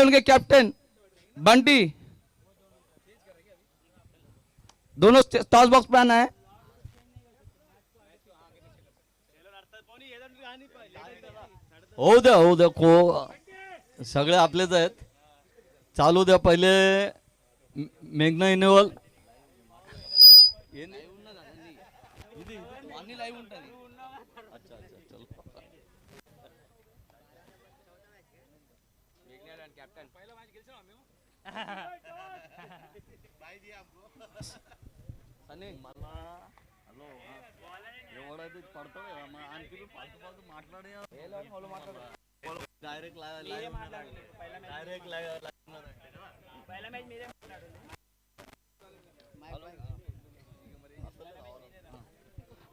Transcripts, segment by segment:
उनके कैप्टन बंटी दोनों toss box पे आना है। होऊ द्या सगळे आपलेच आहेत. चालू द्या. पहिले मेघना इनोवल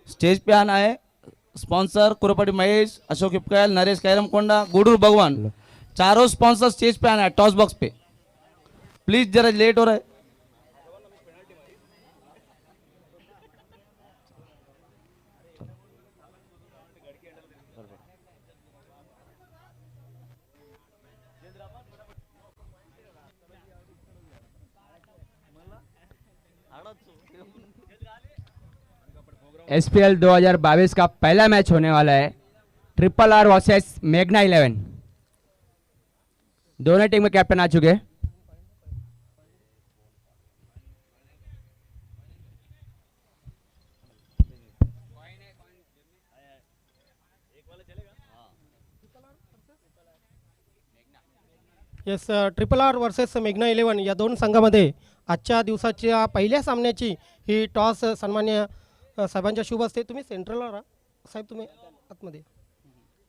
स्टेज पे आना है। स्पॉन्सर कुरपटी महेश, अशोक हिपकैल, नरेश कैरमकोंडा, गुडूर भगवान, चारों स्पॉन्सर स्टेज पे आना है टॉस बॉक्स पे। प्लीज जरा लेट हो रहा है। एसपीएल 2022 का पहला मैच होने वाला है। ट्रिपल आर वर्सेस मेघना 11। दोनों टीम के कैप्टन आ चुके हैं। येस, ट्रिपल आर वर्सेस मेघना 11 या दोन संघामध्ये आजच्या दिवसाच्या पहिल्या सामन्याची ही टॉस सन्मान्य साहेबांच्या शुभ असते. तुम्ही सेंट्रलला राहा साहेब, तुम्ही आतमध्ये.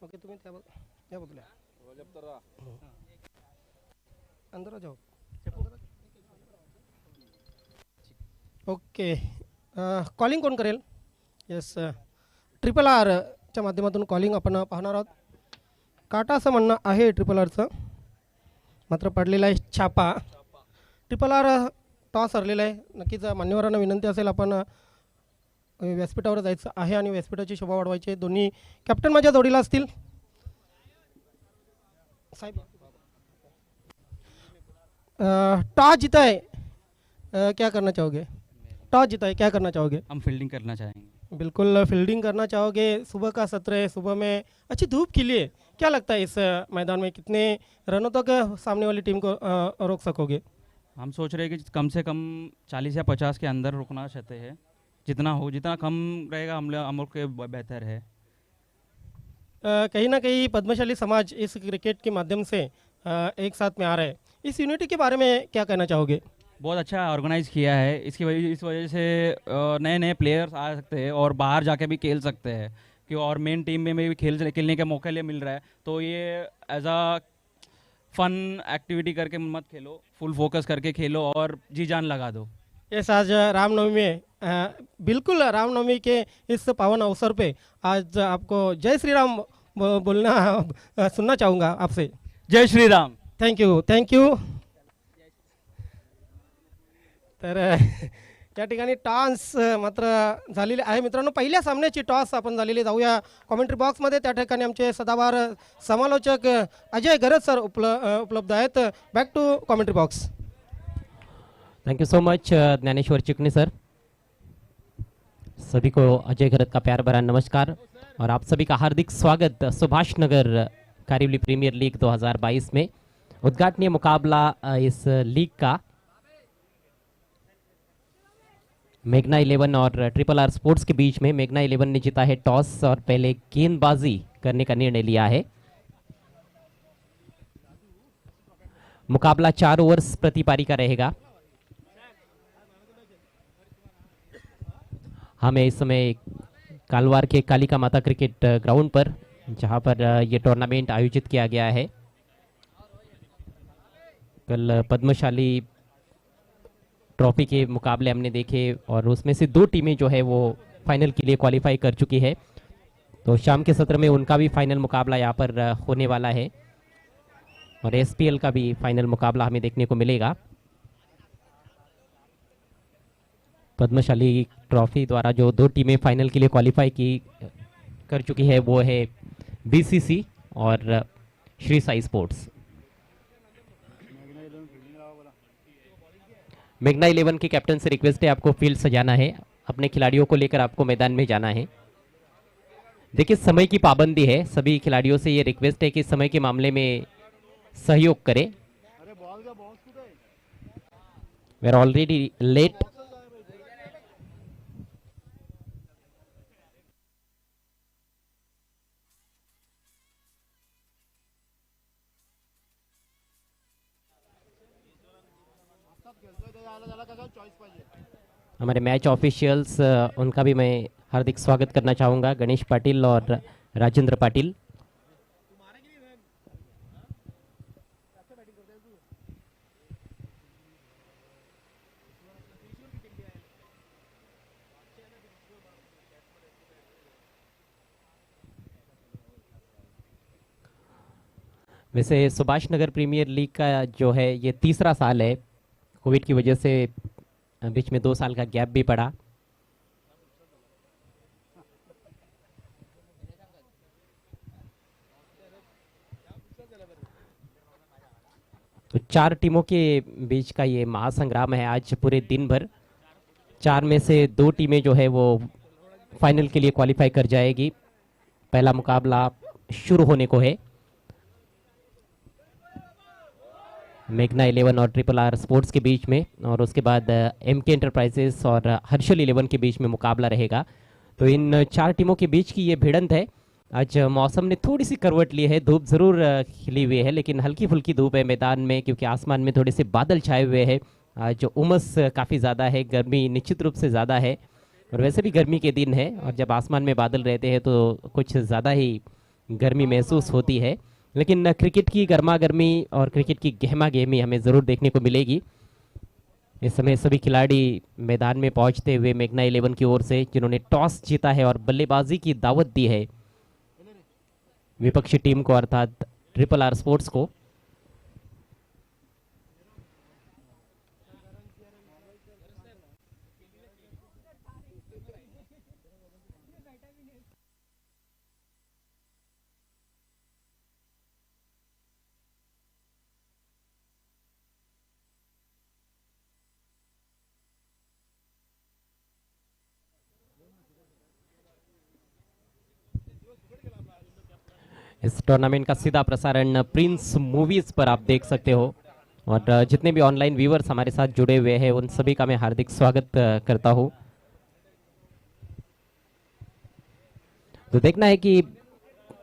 ओके, तुम्ही त्या बघूया अंदर जाओ. ओके, कॉलिंग कोण करेल? येस, ट्रिपल आरच्या माध्यमातून कॉलिंग आपण पाहणार आहोत. काटा असं म्हणणं आहे ट्रिपल आरचं, मात्र पडलेला आहे छापा. ट्रिपल आर टॉस हरलेला आहे. नक्कीच मान्यवरांना विनंती असेल आपण व्यासपीठावर जायचं आहे आणि व्यासपीठाची शोभा वाढवायची. दोन्ही कॅप्टन माझ्या जोडीला असतील. साहेब, टॉस जीता है, क्या करना चाहोगे? टॉस जीता है, क्या करना चाहोगे? हम फील्डिंग करना चाहेंगे। बिल्कुल फील्डिंग करना चाहोगे. सुबह का सत्र है, सुबह में अच्छी धूप खिली है. क्या लगता है इस मैदान में कितने रनों तक सामने वाली टीम को रोक सकोगे? हम सोच रहे हैं कि कम से कम 40 या 50 के अंदर रुकना चाहते हैं. जितना कम रहेगा हम लोग के बेहतर है. कहीं ना कहीं पद्मशाली समाज इस क्रिकेट के माध्यम से एक साथ में आ रहा है. इस यूनिटी के बारे में क्या कहना चाहोगे? बहुत अच्छा ऑर्गेनाइज किया है. इस वजह से नए नए प्लेयर्स आ सकते हैं और बाहर जाके भी खेल सकते हैं कि और मेन टीम में भी खेलने का मौका मिल रहा है. तो ये एज अ फन एक्टिविटी करके मत खेलो, फुल फोकस करके खेलो और जी जान लगा दो. यस, आज रामनवमी में बिल्कुल रामनवमी के इस पावन अवसर पे आज आपको जय श्री राम बोलना सुनना चाहूँगा आपसे. जय श्री राम. Thank you. तर त्या ठिकाणी टॉस मात्र झालेली आहे. मित्रांनो, पहिल्या सामन्याची टॉस आपण झालेली. जाऊया कॉमेंट्री बॉक्समध्ये. त्या ठिकाणी आमचे सदावार समालोचक अजय गरज सर उपलब्ध आहेत. Back to commentary box. Thank you so much Dnyaneshwar Chikni sir. सभी को अजय गरज का प्यार भरा नमस्कार और आप सभी का हार्दिक स्वागत सुभाष नगर कारिवली प्रीमियर लीग 2022 में. उद्घाटनीय मुकाबला इस लीग का मेघना 11 और ट्रिपल आर स्पोर्ट्स के बीच में. मेघना 11 ने जीता है टॉस और पहले गेंदबाजी करने का निर्णय लिया है. मुकाबला 4 ओवर्स प्रति पारी का रहेगा. हमें इस समय कालवार के कालिका माता क्रिकेट ग्राउंड पर, जहां पर ये टूर्नामेंट आयोजित किया गया है. कल पद्मशाली ट्रॉफी के मुकाबले हमने देखे और उसमें से 2 टीमें जो है वो फाइनल के लिए क्वालिफाई कर चुकी है. तो शाम के सत्र में उनका भी फाइनल मुकाबला यहाँ पर होने वाला है और एसपीएल का भी फाइनल मुकाबला हमें देखने को मिलेगा. पद्मशाली ट्रॉफी द्वारा जो 2 टीमें फाइनल के लिए क्वालिफाई कर चुकी है वो है बीसीसी और श्री साई स्पोर्ट्स. मेघना 11 के कैप्टन से रिक्वेस्ट है, आपको फील्ड सजाना है, अपने खिलाड़ियों को लेकर आपको मैदान में जाना है। देखिए समय की पाबंदी है, सभी खिलाड़ियों से ये रिक्वेस्ट है कि समय के मामले में सहयोग करें। We are already late. हमारे मैच ऑफिशियल्स, उनका भी मैं हार्दिक स्वागत करना चाहूँगा, गणेश पाटिल और राजेंद्र पाटिल। वैसे सुभाष नगर प्रीमियर लीग का जो है ये तीसरा साल है, कोविड की वजह से बीच में 2 साल का गैप भी पड़ा। तो 4 टीमों के बीच का ये महासंग्राम है आज पूरे दिन भर। 4 में से 2 टीमें जो है वो फाइनल के लिए क्वालिफाई कर जाएगी। पहला मुकाबला शुरू होने को है। मेघना 11 और ट्रिपल आर स्पोर्ट्स के बीच में, और उसके बाद एमके एंटरप्राइजेस और हर्षल 11 के बीच में मुकाबला रहेगा। तो इन 4 टीमों के बीच की ये भिड़ंत है। आज मौसम ने थोड़ी सी करवट ली है, धूप जरूर खिली हुई है, लेकिन हल्की फुल्की धूप है मैदान में, क्योंकि आसमान में थोड़े से बादल छाए हुए हैं। आज उमस काफ़ी ज़्यादा है, गर्मी निश्चित रूप से ज़्यादा है, और वैसे भी गर्मी के दिन है, और जब आसमान में बादल रहते हैं तो कुछ ज़्यादा ही गर्मी महसूस होती है। लेकिन क्रिकेट की गर्मा गर्मी और क्रिकेट की गहमा गहमी हमें ज़रूर देखने को मिलेगी। इस समय सभी खिलाड़ी मैदान में पहुंचते हुए मेघना 11 की ओर से, जिन्होंने टॉस जीता है और बल्लेबाजी की दावत दी है विपक्षी टीम को, अर्थात ट्रिपल आर स्पोर्ट्स को। इस टूर्नामेंट का सीधा प्रसारण प्रिंस मूवीज पर आप देख सकते हो, और जितने भी ऑनलाइन व्यूअर्स हमारे साथ जुड़े हुए हैं उन सभी का मैं हार्दिक स्वागत करता हूं। तो देखना है कि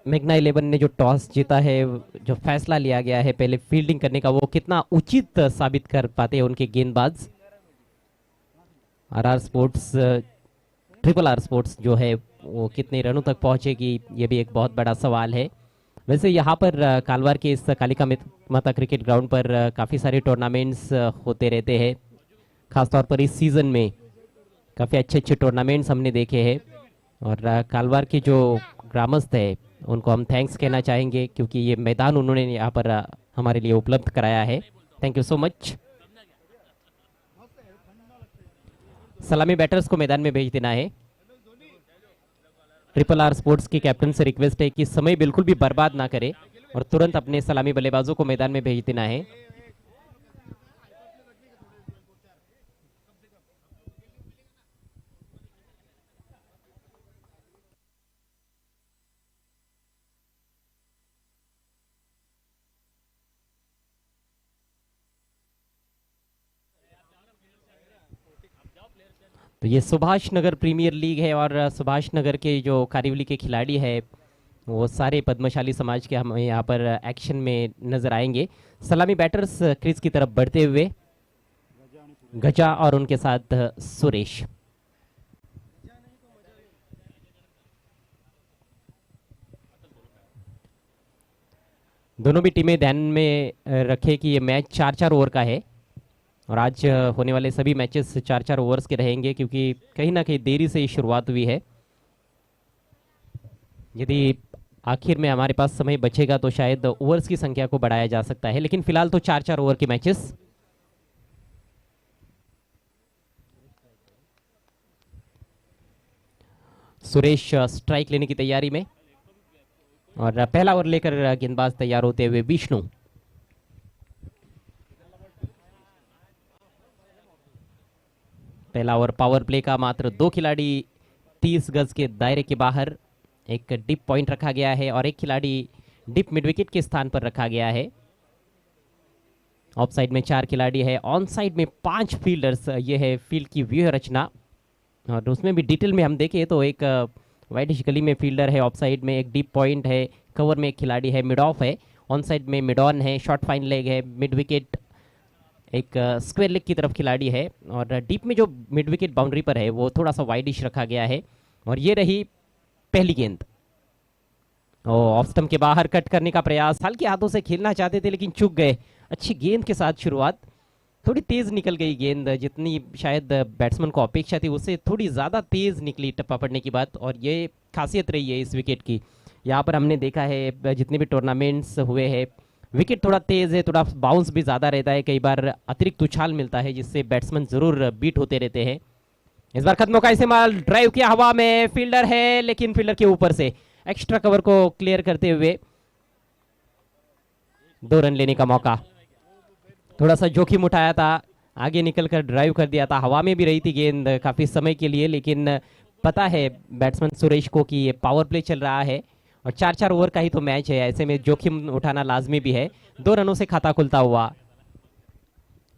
मेघना 11 ने जो टॉस जीता है, जो फैसला लिया गया है पहले फील्डिंग करने का, वो कितना उचित साबित कर पाते हैं उनके गेंदबाज। RR sports, triple R sports जो है वो कितने रनों तक पहुंचेगी, ये भी एक बहुत बड़ा सवाल है। वैसे यहाँ पर कालवार के इस कालिका माता क्रिकेट ग्राउंड पर काफ़ी सारे टूर्नामेंट्स होते रहते हैं। खासतौर पर इस सीज़न में काफ़ी अच्छे अच्छे टूर्नामेंट्स हमने देखे हैं, और कालवार के जो ग्रामस्थ है उनको हम थैंक्स कहना चाहेंगे, क्योंकि ये मैदान उन्होंने यहाँ पर हमारे लिए उपलब्ध कराया है। Thank you so much. सलामी बैटर्स को मैदान में भेज देना है। ट्रिपल आर स्पोर्ट्स के कैप्टन से रिक्वेस्ट है कि समय बिल्कुल भी बर्बाद ना करें और तुरंत अपने सलामी बल्लेबाजों को मैदान में भेज देना है। तो ये सुभाष नगर प्रीमियर लीग है, और सुभाष नगर के जो कारिवली के खिलाड़ी है वो सारे पद्मशाली समाज के हमें यहाँ पर एक्शन में नजर आएंगे। सलामी बैटर्स क्रीज की तरफ बढ़ते हुए गजा और उनके साथ सुरेश। दोनों भी टीमें ध्यान में रखें कि ये मैच 4-4 ओवर का है, और आज होने वाले सभी मैचेस 4-4 ओवर्स के रहेंगे, क्योंकि कहीं ना कहीं देरी से ही शुरुआत हुई है। यदि आखिर में हमारे पास समय बचेगा तो शायद ओवर्स की संख्या को बढ़ाया जा सकता है, लेकिन फिलहाल तो 4-4 ओवर के मैचेस। सुरेश स्ट्राइक लेने की तैयारी में, और पहला ओवर लेकर गेंदबाज तैयार होते हुए विष्णु। पहला ओवर पावर प्ले का, मात्र 2 खिलाड़ी 30 गज के दायरे के बाहर। एक डिप पॉइंट रखा गया है और एक खिलाड़ी डिप मिड विकेट के स्थान पर रखा गया है। ऑफ साइड में 4 खिलाड़ी है, ऑन साइड में 5 फील्डर्स। ये है फील्ड की व्यूह रचना, और उसमें भी डिटेल में हम देखें तो एक वाइडिश गली में फील्डर है, ऑफ साइड में एक डीप पॉइंट है, कवर में एक खिलाड़ी है, मिड ऑफ है, ऑन साइड में मिड ऑन है, शॉर्ट फाइन लेग है, मिड विकेट एक स्क्वायर लेग की तरफ खिलाड़ी है, और डीप में जो मिड विकेट बाउंड्री पर है वो थोड़ा सा वाइडिश रखा गया है। और ये रही पहली गेंद, ऑफ स्टंप के बाहर कट करने का प्रयास, हल्के हाथों से खेलना चाहते थे लेकिन चूक गए। अच्छी गेंद के साथ शुरुआत, थोड़ी तेज निकल गई गेंद, जितनी शायद बैट्समैन को अपेक्षा थी उससे थोड़ी ज़्यादा तेज निकली टप्पा पड़ने की बात, और ये खासियत रही है इस विकेट की। यहाँ पर हमने देखा है जितने भी टूर्नामेंट्स हुए हैं, विकेट थोड़ा तेज है, थोड़ा बाउंस भी ज़्यादा रहता है, कई बार अतिरिक्त उछाल मिलता है जिससे बैट्समैन ज़रूर बीट होते रहते हैं। इस बार कदमों का इस्तेमाल, ड्राइव किया हवा में, फील्डर है लेकिन फील्डर के ऊपर से एक्स्ट्रा कवर को क्लियर करते हुए 2 रन लेने का मौका। थोड़ा सा जोखिम उठाया था, आगे निकलकर ड्राइव कर दिया था, हवा में भी रही थी गेंद काफ़ी समय के लिए, लेकिन पता है बैट्समैन सुरेश को कि ये पावर प्ले चल रहा है और 4-4 ओवर का ही तो मैच है, ऐसे में जोखिम उठाना लाजमी भी है। 2 रनों से खाता खुलता हुआ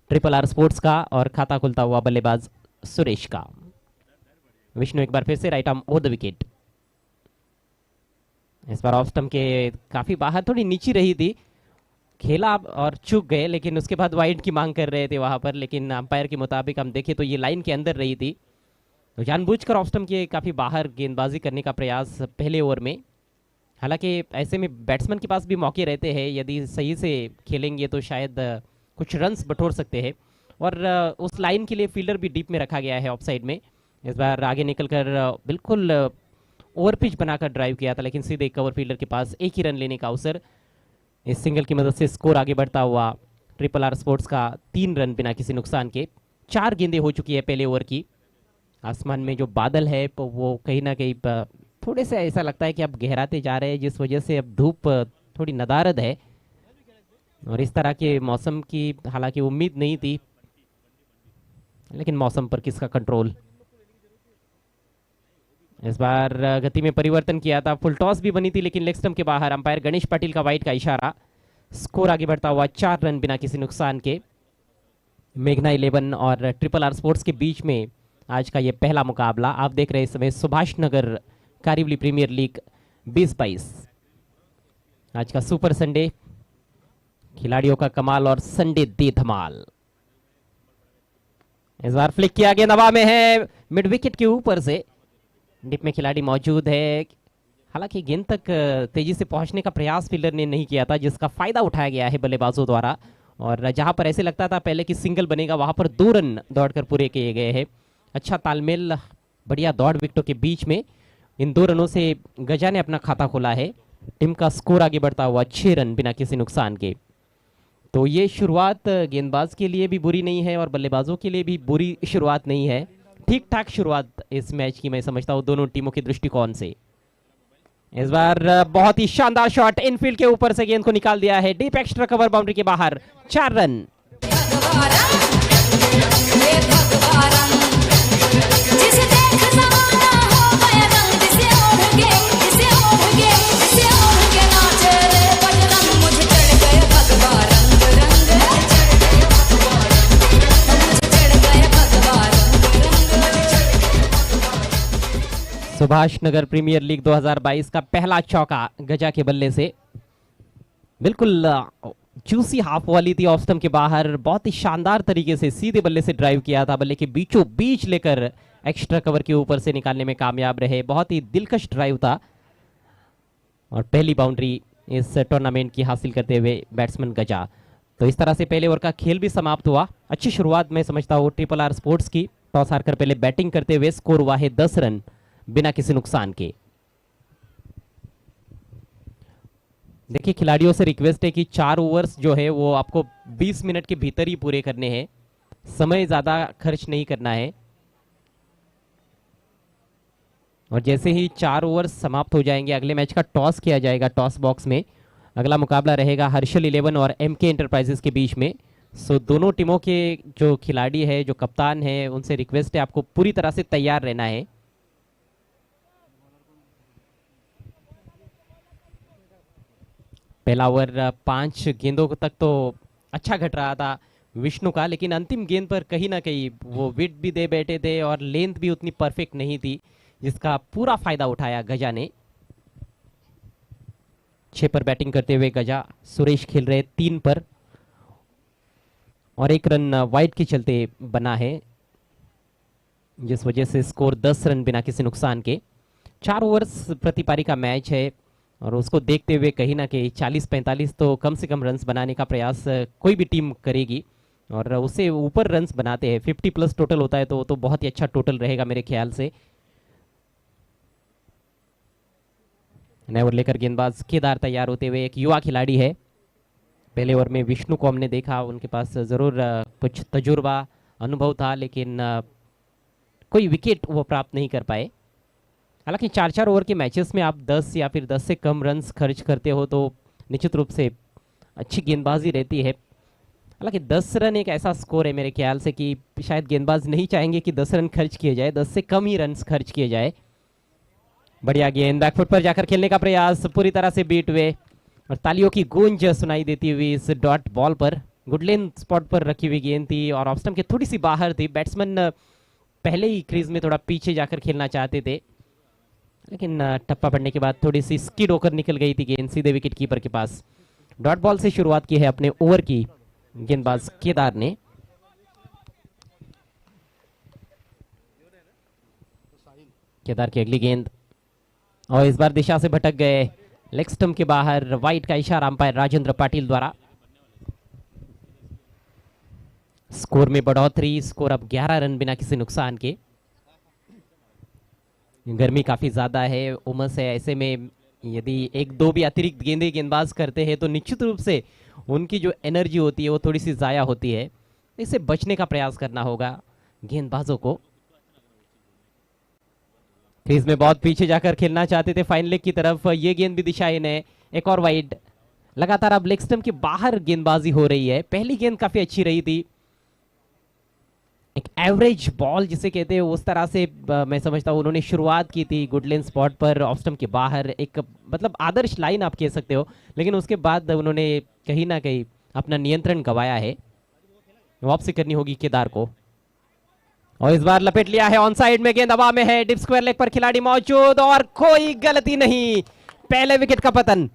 ट्रिपल आर स्पोर्ट्स का, और खाता खुलता हुआ बल्लेबाज सुरेश का। विष्णु एक बार फिर से right arm over the wicket. इस बार ऑफ स्टंप के काफी बाहर, थोड़ी नीची रही थी, खेला और चूक गए, लेकिन उसके बाद वाइड की मांग कर रहे थे वहां पर, लेकिन अंपायर के मुताबिक हम देखें तो ये लाइन के अंदर रही थी। तो जानबूझकर ऑफ स्टंप के काफी बाहर गेंदबाजी करने का प्रयास पहले ओवर में, हालांकि ऐसे में बैट्समैन के पास भी मौके रहते हैं, यदि सही से खेलेंगे तो शायद कुछ रन्स बटोर सकते हैं। और उस लाइन के लिए फील्डर भी डीप में रखा गया है ऑफ साइड में। इस बार आगे निकलकर बिल्कुल ओवर पिच बनाकर ड्राइव किया था, लेकिन सीधे कवर फील्डर के पास एक ही रन लेने का अवसर। इस सिंगल की मदद से स्कोर आगे बढ़ता हुआ ट्रिपल आर स्पोर्ट्स का 3 रन बिना किसी नुकसान के। 4 गेंदें हो चुकी है पहले ओवर की। आसमान में जो बादल है वो कहीं ना कहीं थोड़े से ऐसा लगता है कि अब गहराते जा रहे हैं, जिस वजह से अब धूप थोड़ी नदारद है, और इस तरह के मौसम की हालांकि उम्मीद नहीं थी, लेकिन मौसम पर किसका कंट्रोल। इस बार गति में परिवर्तन किया था, फुल टॉस भी बनी थी लेकिन लेग स्टंप के बाहर, अंपायर गणेश पाटिल का वाइड का इशारा। स्कोर आगे बढ़ता हुआ 4 रन बिना किसी नुकसान के। मेघना 11 और ट्रिपल आर स्पोर्ट्स के बीच में आज का ये पहला मुकाबला। आप देख रहे हैं इस समय सुभाष नगर कारिवली प्रीमियर लीग 2022, आज का सुपर संडे, खिलाड़ियों का कमाल और संडे दे धमाल। इस बार फ्लिक किया गया, नवा में है, मिड विकेट के ऊपर से डिप में खिलाड़ी मौजूद है, हालांकि गेंद तक तेजी से पहुंचने का प्रयास फील्डर ने नहीं किया था, जिसका फायदा उठाया गया है बल्लेबाजों द्वारा। और जहां पर ऐसे लगता था पहले कि सिंगल बनेगा, वहां पर 2 रन दौड़कर पूरे किए गए हैं। अच्छा तालमेल, बढ़िया दौड़ विकेटों के बीच में, इन 2 रनों से गजा ने अपना खाता खोला है। टीम का स्कोर आगे बढ़ता हुआ 6 रन बिना किसी नुकसान के। तो ये शुरुआत गेंदबाज के लिए भी बुरी नहीं है और बल्लेबाजों के लिए भी बुरी शुरुआत नहीं है, ठीक ठाक शुरुआत इस मैच की मैं समझता हूँ दोनों टीमों के दृष्टिकोण से। इस बार बहुत ही शानदार शॉट, इनफील्ड के ऊपर से गेंद को निकाल दिया है, डीप एक्स्ट्रा कवर बाउंड्री के बाहर, 4 run. Subhash Nagar premiere league 2022 का पहला चौका गजा के बल्ले से, बिल्कुल जूसी हाफ वाली थी, ऑफ स्टंप के बाहर बहुत ही शानदार तरीके से सीधे बल्ले से ड्राइव किया था, बल्ले के बीचों बीच लेकर एक्स्ट्रा कवर के ऊपर से निकालने में कामयाब रहे। बहुत ही दिलकश ड्राइव था और पहली बाउंड्री इस टूर्नामेंट की हासिल करते हुए बैट्समैन गजा। तो इस तरह से पहले ओवर का खेल भी समाप्त हुआ। अच्छी शुरुआत मैं समझता हूँ ट्रिपल आर स्पोर्ट्स की, टॉस हारकर पहले बैटिंग करते हुए स्कोर हुआ है 10 रन बिना किसी नुकसान के। देखिए खिलाड़ियों से रिक्वेस्ट है कि 4 ओवर्स जो है वो आपको 20 मिनट के भीतर ही पूरे करने हैं, समय ज्यादा खर्च नहीं करना है। और जैसे ही 4 ओवर्स समाप्त हो जाएंगे अगले मैच का टॉस किया जाएगा टॉस बॉक्स में। अगला मुकाबला रहेगा हर्षल 11 और एमके एंटरप्राइजेस के बीच में। सो दोनों टीमों के जो खिलाड़ी है, जो कप्तान है, उनसे रिक्वेस्ट है आपको पूरी तरह से तैयार रहना है। पहला ओवर 5 गेंदों तक तो अच्छा घट रहा था विष्णु का, लेकिन अंतिम गेंद पर कहीं ना कहीं वो विड भी दे बैठे थे और लेंथ भी उतनी परफेक्ट नहीं थी, जिसका पूरा फायदा उठाया गजा ने। 6 पर बैटिंग करते हुए गजा, सुरेश खेल रहे 3 पर और 1 रन वाइड के चलते बना है, जिस वजह से स्कोर 10 रन बिना किसी नुकसान के। 4 ओवर्स प्रति पारी का मैच है और उसको देखते हुए कहीं ना कहीं 40-45 तो कम से कम रन्स बनाने का प्रयास कोई भी टीम करेगी और उससे ऊपर रन्स बनाते हैं। 50+ टोटल होता है तो वो तो बहुत ही अच्छा टोटल रहेगा मेरे ख्याल से। नए ओवर लेकर गेंदबाज केदार तैयार होते हुए, एक युवा खिलाड़ी है। पहले ओवर में विष्णु को हमने देखा, उनके पास जरूर कुछ तजुर्बा अनुभव था, लेकिन कोई विकेट वो प्राप्त नहीं कर पाए। हालांकि 4-4 ओवर के मैचेस में आप 10 या फिर 10 से कम रन्स खर्च करते हो तो निश्चित रूप से अच्छी गेंदबाजी रहती है। हालांकि 10 रन एक ऐसा स्कोर है मेरे ख्याल से कि शायद गेंदबाज नहीं चाहेंगे कि 10 रन खर्च किए जाए, 10 से कम ही रन्स खर्च किए जाए। बढ़िया गेंद, बैकफुट पर जाकर खेलने का प्रयास, पूरी तरह से बीट हुए और तालियों की गूंज सुनाई देती हुई इस डॉट बॉल पर। गुडलेन स्पॉट पर रखी हुई गेंद थी और ऑफ स्टंप के थोड़ी सी बाहर थी। बैट्समैन पहले ही क्रीज में थोड़ा पीछे जाकर खेलना चाहते थे, लेकिन टप्पा पड़ने के बाद थोड़ी सी स्किड होकर निकल गई थी गेंद सीधे विकेट कीपर के पास। डॉट बॉल से शुरुआत की है अपने ओवर की गेंदबाज केदार ने। केदार की अगली गेंद और इस बार दिशा से भटक गए, लेग स्टंप के बाहर, वाइड का इशारा अंपायर राजेंद्र पाटिल द्वारा। स्कोर में बढ़ोतरी, स्कोर अब 11 रन बिना किसी नुकसान के। गर्मी काफी ज्यादा है, उमस है, ऐसे में यदि 1-2 भी अतिरिक्त गेंदे गेंदबाज करते हैं तो निश्चित रूप से उनकी जो एनर्जी होती है वो थोड़ी सी जाया होती है। इससे बचने का प्रयास करना होगा गेंदबाजों को। क्रीज में बहुत पीछे जाकर खेलना चाहते थे फाइन लेग की तरफ, ये गेंद भी दिशाहीन है। एक और वाइड, लगातार अब लेग स्टंप के बाहर गेंदबाजी हो रही है। पहली गेंद काफी अच्छी रही थी, एक एवरेज बॉल जिसे कहते हैं उस तरह से मैं समझता हूँ उन्होंने शुरुआत की थी। गुडलेन स्पॉट पर ऑफ स्टंप के बाहर, एक मतलब आदर्श लाइन आप कह सकते हो, लेकिन उसके बाद उन्होंने कहीं ना कहीं अपना नियंत्रण गंवाया है। वापसी करनी होगी केदार को और इस बार लपेट लिया है ऑन साइड में, गेंद हवा में है, डिप स्क्वायर लेग पर खिलाड़ी मौजूद और कोई गलती नहीं, पहले विकेट का पतन।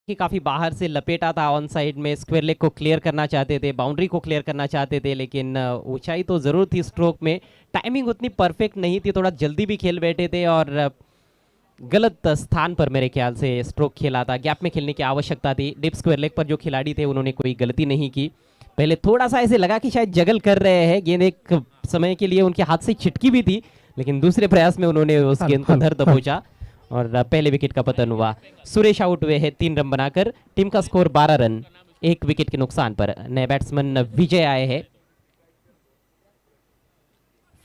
कि काफी बाहर से लपेटा था ऑन साइड में, स्क्वायर लेग को क्लियर करना चाहते थे, बाउंड्री को क्लियर करना चाहते थे, लेकिन ऊंचाई तो जरूर थी स्ट्रोक में, टाइमिंग उतनी परफेक्ट नहीं थी, थोड़ा जल्दी भी खेल बैठे थे और गलत स्थान पर मेरे ख्याल से स्ट्रोक खेला था। गैप में खेलने की आवश्यकता थी। डिप स्क्वायर लेग पर जो खिलाड़ी थे उन्होंने कोई गलती नहीं की। पहले थोड़ा सा ऐसे लगा कि शायद जगल कर रहे हैं, गेंद एक समय के लिए उनके हाथ से छिटकी भी थी, लेकिन दूसरे प्रयास में उन्होंने उस गेंद को धर दबोचा और पहले विकेट का पतन हुआ। सुरेश आउट हुए हैं 3 रन बनाकर। टीम का स्कोर 12 रन 1 विकेट के नुकसान पर। नए बैट्समैन विजय आए हैं।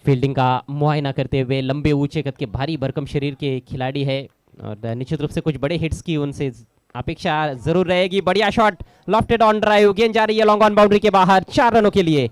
फील्डिंग का मुआयना करते हुए, लंबे ऊंचे कद के भारी भरकम शरीर के खिलाड़ी है और निश्चित रूप से कुछ बड़े हिट्स की उनसे अपेक्षा जरूर रहेगी। बढ़िया शॉट, लॉफ्टेड ऑन ड्राइव, गेंद जा रही है लॉन्ग ऑन बाउंड्री के बाहर 4 रनों के लिए।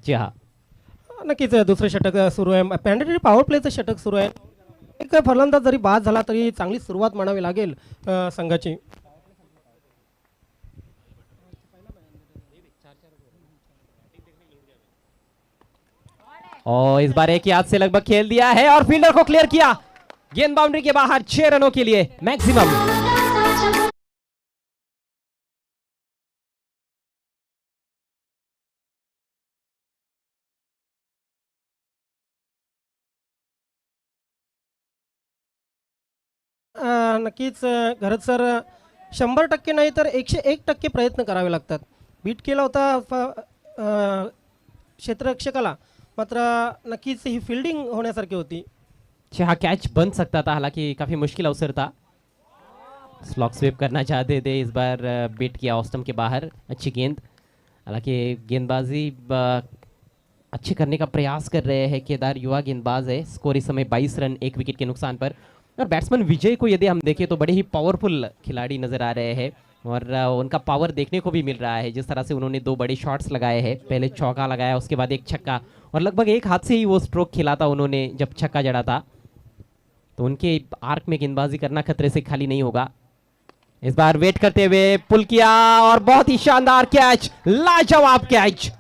जी हाँ, नक्कीच दुसरं षटक सुरू आहे, मॅन्डेटरी पॉवर प्लेचं षटक सुरू आहे. एक फलंदाज जरी बाद झाला तरी चांगली सुरुवात म्हणावी लागेल संघाची. और इस बार एक ही हाथ से लगभग खेल दिया है और फील्डर को क्लियर किया, गेंद बाउंड्री के बाहर 6 रनों के लिए मैक्सिमम। नक्कीच घरत सर 100% नाही तर 101% प्रयत्न करावे लागतात. बीट केला होता क्षेत्ररक्षकाला, मात्र नक्कीच ही फिल्डिंग होण्यासारखी होती. हाँ कैच बन सकता था, हालांकि काफ़ी मुश्किल अवसर था. स्लॉक स्वीप करना चाहते थे, इस बार बीट किया ऑस्टम के बाहर. अच्छी गेंद, हालांकि गेंदबाजी अच्छे करने का प्रयास कर रहे हैं केदार, युवा गेंदबाज है. स्कोर इस समय 22 रन 1 विकेट के नुकसान पर. और बैट्समैन विजय को यदि हम देखें तो बड़े ही पावरफुल खिलाड़ी नजर आ रहे हैं और उनका पावर देखने को भी मिल रहा है. जिस तरह से उन्होंने 2 बड़े शॉट्स लगाए हैं, पहले चौका लगाया, उसके बाद एक छक्का, और लगभग एक हाथ से ही वो स्ट्रोक खेला था उन्होंने जब छक्का जड़ा था. तो उनके आर्क में गेंदबाजी करना खतरे से खाली नहीं होगा. इस बार वेट करते हुए पुल किया और बहुत ही शानदार कैच, लाजवाब कैच.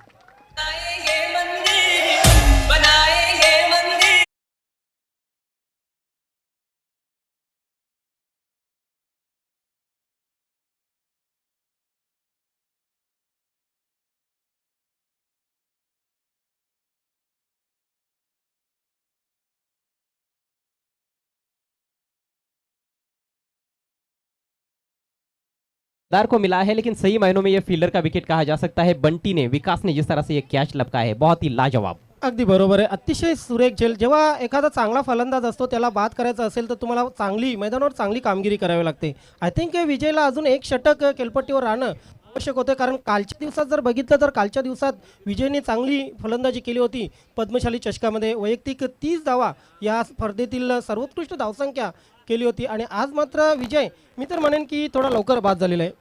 दार को मिला है, लेकिन सही मायनों में ये फील्डर का विकेट कहा जा सकता है. बंटी ने, विकास ने जिस तरह से ये कैच लपका है, बहुत ही लाजवाब. अगदी बरोबर आहे. अतिशय सुरेख झेल. जेव्हा एखादा चांगला फलंदाज असतो त्याला बाद करायचा असेल तर तुम्हाला चांगली मैदानावर चांगली कामगिरी करावी लागते. आय थिंक विजयला अजून एक षटक खेळपट्टीवर राहणं आवश्यक होते, कारण कालच्या दिवसात जर बघितलं तर कालच्या दिवसात विजयने चांगली फलंदाजी केली होती. पद्मशाली चषकामध्ये वैयक्तिक 30 धावा या स्पर्धेतील सर्वोत्कृष्ट धावसंख्या केली होती, आणि आज मात्र विजय मी तर म्हणेन की थोडा लवकर बाद झालेला आहे.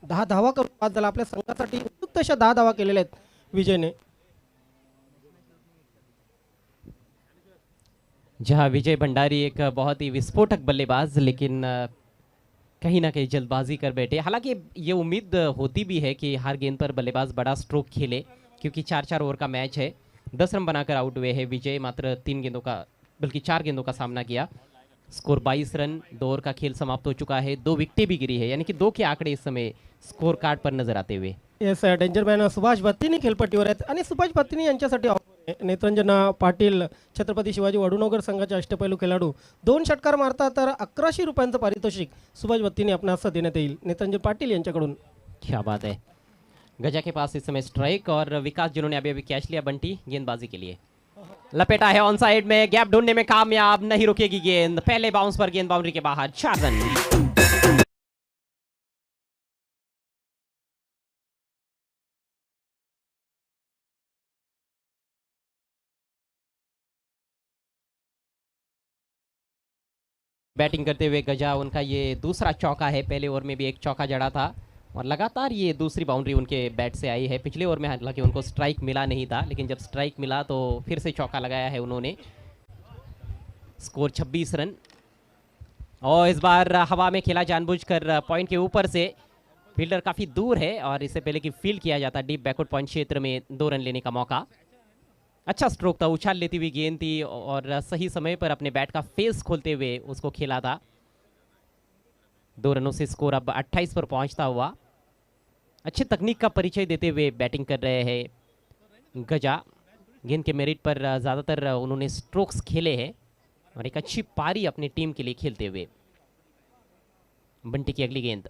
10 धावा करून बाद झाला. आपल्या संघासाठी उत्तुक तशा 10 धावा केलेल्या आहेत विजयने. जहां विजय भंडारी एक बहुत ही विस्फोटक बल्लेबाज, लेकिन कहीं ना कहीं जल्दबाजी कर बैठे. हालांकि ये उम्मीद होती भी है कि हर गेंद पर बल्लेबाज बड़ा स्ट्रोक खेले, क्योंकि 4-4 ओवर का मैच है. 10 रन बनाकर आउट हुए हैं विजय. मात्र 3 गेंदों का, बल्कि 4 गेंदों का सामना किया. Score 22 run. 2 ओवर का खेल समाप्त हो चुका है. 2 विकेटें भी गिरी है, यानी कि 2 के आंकड़े इस समय स्कोर कार्ड पर नजर आते हुए. येस, डेंजर मॅन सुभाष भत्तीनी खेळपट्टीवर आहेत, आणि सुभाष भत्तीनी यांच्यासाठी नेत्रंजन पाटील छत्रपती शिवाजी वडुनगर संघाचे अष्टपैलू खेळाडू 2 षटकार मारतात तर 1100 रुपयांचं पारितोषिक सुभाष भत्तीनी आपणास देण्यात येईल नेत्रंजन पाटील यांच्याकडून. क्या बात है. गजा के पास इस समय स्ट्राइक, और विकास जिन्होंने अभी अभी कैच लिया बंटी गेंदबाजी के लिए. लपेटा है ऑन साइड में, गैप ढूंढने में कामयाब, नहीं रुकेगी गेंद. पहले बाउंस पर गेंद बाउंड्री के बाहर. 4 रन. बैटिंग करते हुए गजा, उनका ये दूसरा चौका है. पहले ओवर में भी एक चौका जड़ा था और लगातार ये दूसरी बाउंड्री उनके बैट से आई है. पिछले ओवर में हालांकि उनको स्ट्राइक मिला नहीं था, लेकिन जब स्ट्राइक मिला तो फिर से चौका लगाया है उन्होंने. Score 26 run. और इस बार हवा में खेला जानबूझकर पॉइंट के ऊपर से. फील्डर काफ़ी दूर है और इससे पहले कि फील्ड किया जाता डीप बैकवर्ड पॉइंट क्षेत्र में 2 रन लेने का मौका. अच्छा स्ट्रोक था, उछाल लेती हुई गेंद थी और सही समय पर अपने बैट का फेस खोलते हुए उसको खेला था. 2 रनों से स्कोर अब 28 पर पहुंचता हुआ. अच्छे तकनीक का परिचय देते हुए बैटिंग कर रहे हैं गजा. गेंद के मेरिट पर ज़्यादातर उन्होंने स्ट्रोक्स खेले हैं और एक अच्छी पारी अपनी टीम के लिए खेलते हुए. बंटी की अगली गेंद,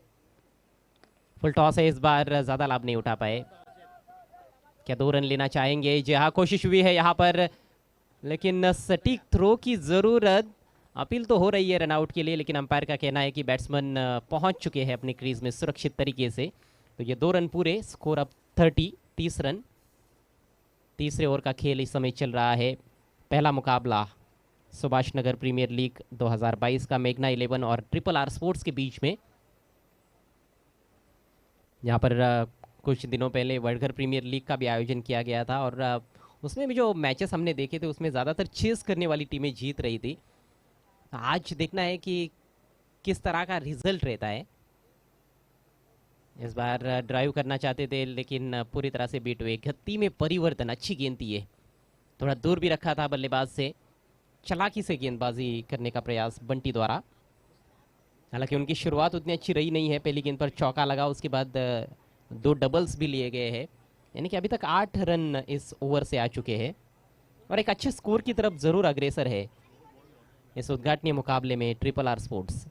फुल टॉस है. इस बार ज़्यादा लाभ नहीं उठा पाए. क्या 2 रन लेना चाहेंगे? जी हाँ, कोशिश हुई है यहाँ पर, लेकिन सटीक थ्रो की ज़रूरत. अपील तो हो रही है रनआउट के लिए, लेकिन अंपायर का कहना है कि बैट्समैन पहुँच चुके हैं अपनी क्रीज में सुरक्षित तरीके से. तो ये 2 रन पूरे. स्कोर अब 30 रन. तीसरे ओवर का खेल इस समय चल रहा है. पहला मुकाबला सुभाष नगर प्रीमियर लीग 2022 का मेघना 11 और ट्रिपल आर स्पोर्ट्स के बीच में. यहाँ पर कुछ दिनों पहले वडघर प्रीमियर लीग का भी आयोजन किया गया था और उसमें भी जो मैचेस हमने देखे थे उसमें ज़्यादातर चेस करने वाली टीमें जीत रही थी. आज देखना है कि किस तरह का रिजल्ट रहता है. इस बार ड्राइव करना चाहते थे लेकिन पूरी तरह से बीट हुए. गति में परिवर्तन, अच्छी गेंद थी ये. थोड़ा दूर भी रखा था बल्लेबाज से. चालाकी से गेंदबाजी करने का प्रयास बंटी द्वारा. हालांकि उनकी शुरुआत उतनी अच्छी रही नहीं है. पहली गेंद पर चौका लगा, उसके बाद 2 डबल्स भी लिए गए हैं, यानी कि अभी तक 8 रन इस ओवर से आ चुके हैं और एक अच्छे स्कोर की तरफ ज़रूर अग्रसर है. इस उद्घाटनीय मुकाबले में ट्रिपल आर स्पोर्ट्स।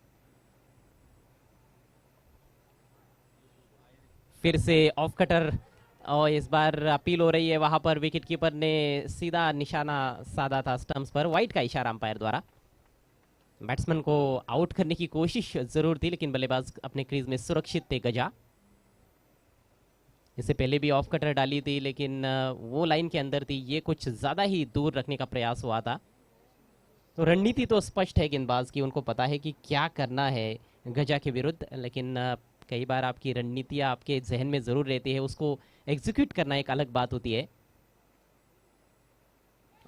फिर से ऑफ कटर और इस बार अपील हो रही है, वहां पर विकेट कीपर ने सीधा निशाना साधा था स्टंप्स पर, वाइड का इशारा अंपायर द्वारा। बैट्समैन को आउट करने की कोशिश जरूर थी लेकिन बल्लेबाज अपने क्रीज में सुरक्षित थे गजा। इससे पहले भी ऑफ कटर डाली थी लेकिन वो लाइन के अंदर थी, ये कुछ ज्यादा ही दूर रखने का प्रयास हुआ था। तो रणनीति तो स्पष्ट है गेंदबाज की, उनको पता है कि क्या करना है गजा के विरुद्ध, लेकिन कई बार आपकी रणनीतियां आपके जहन में जरूर रहती है, उसको एग्जीक्यूट करना एक अलग बात होती है।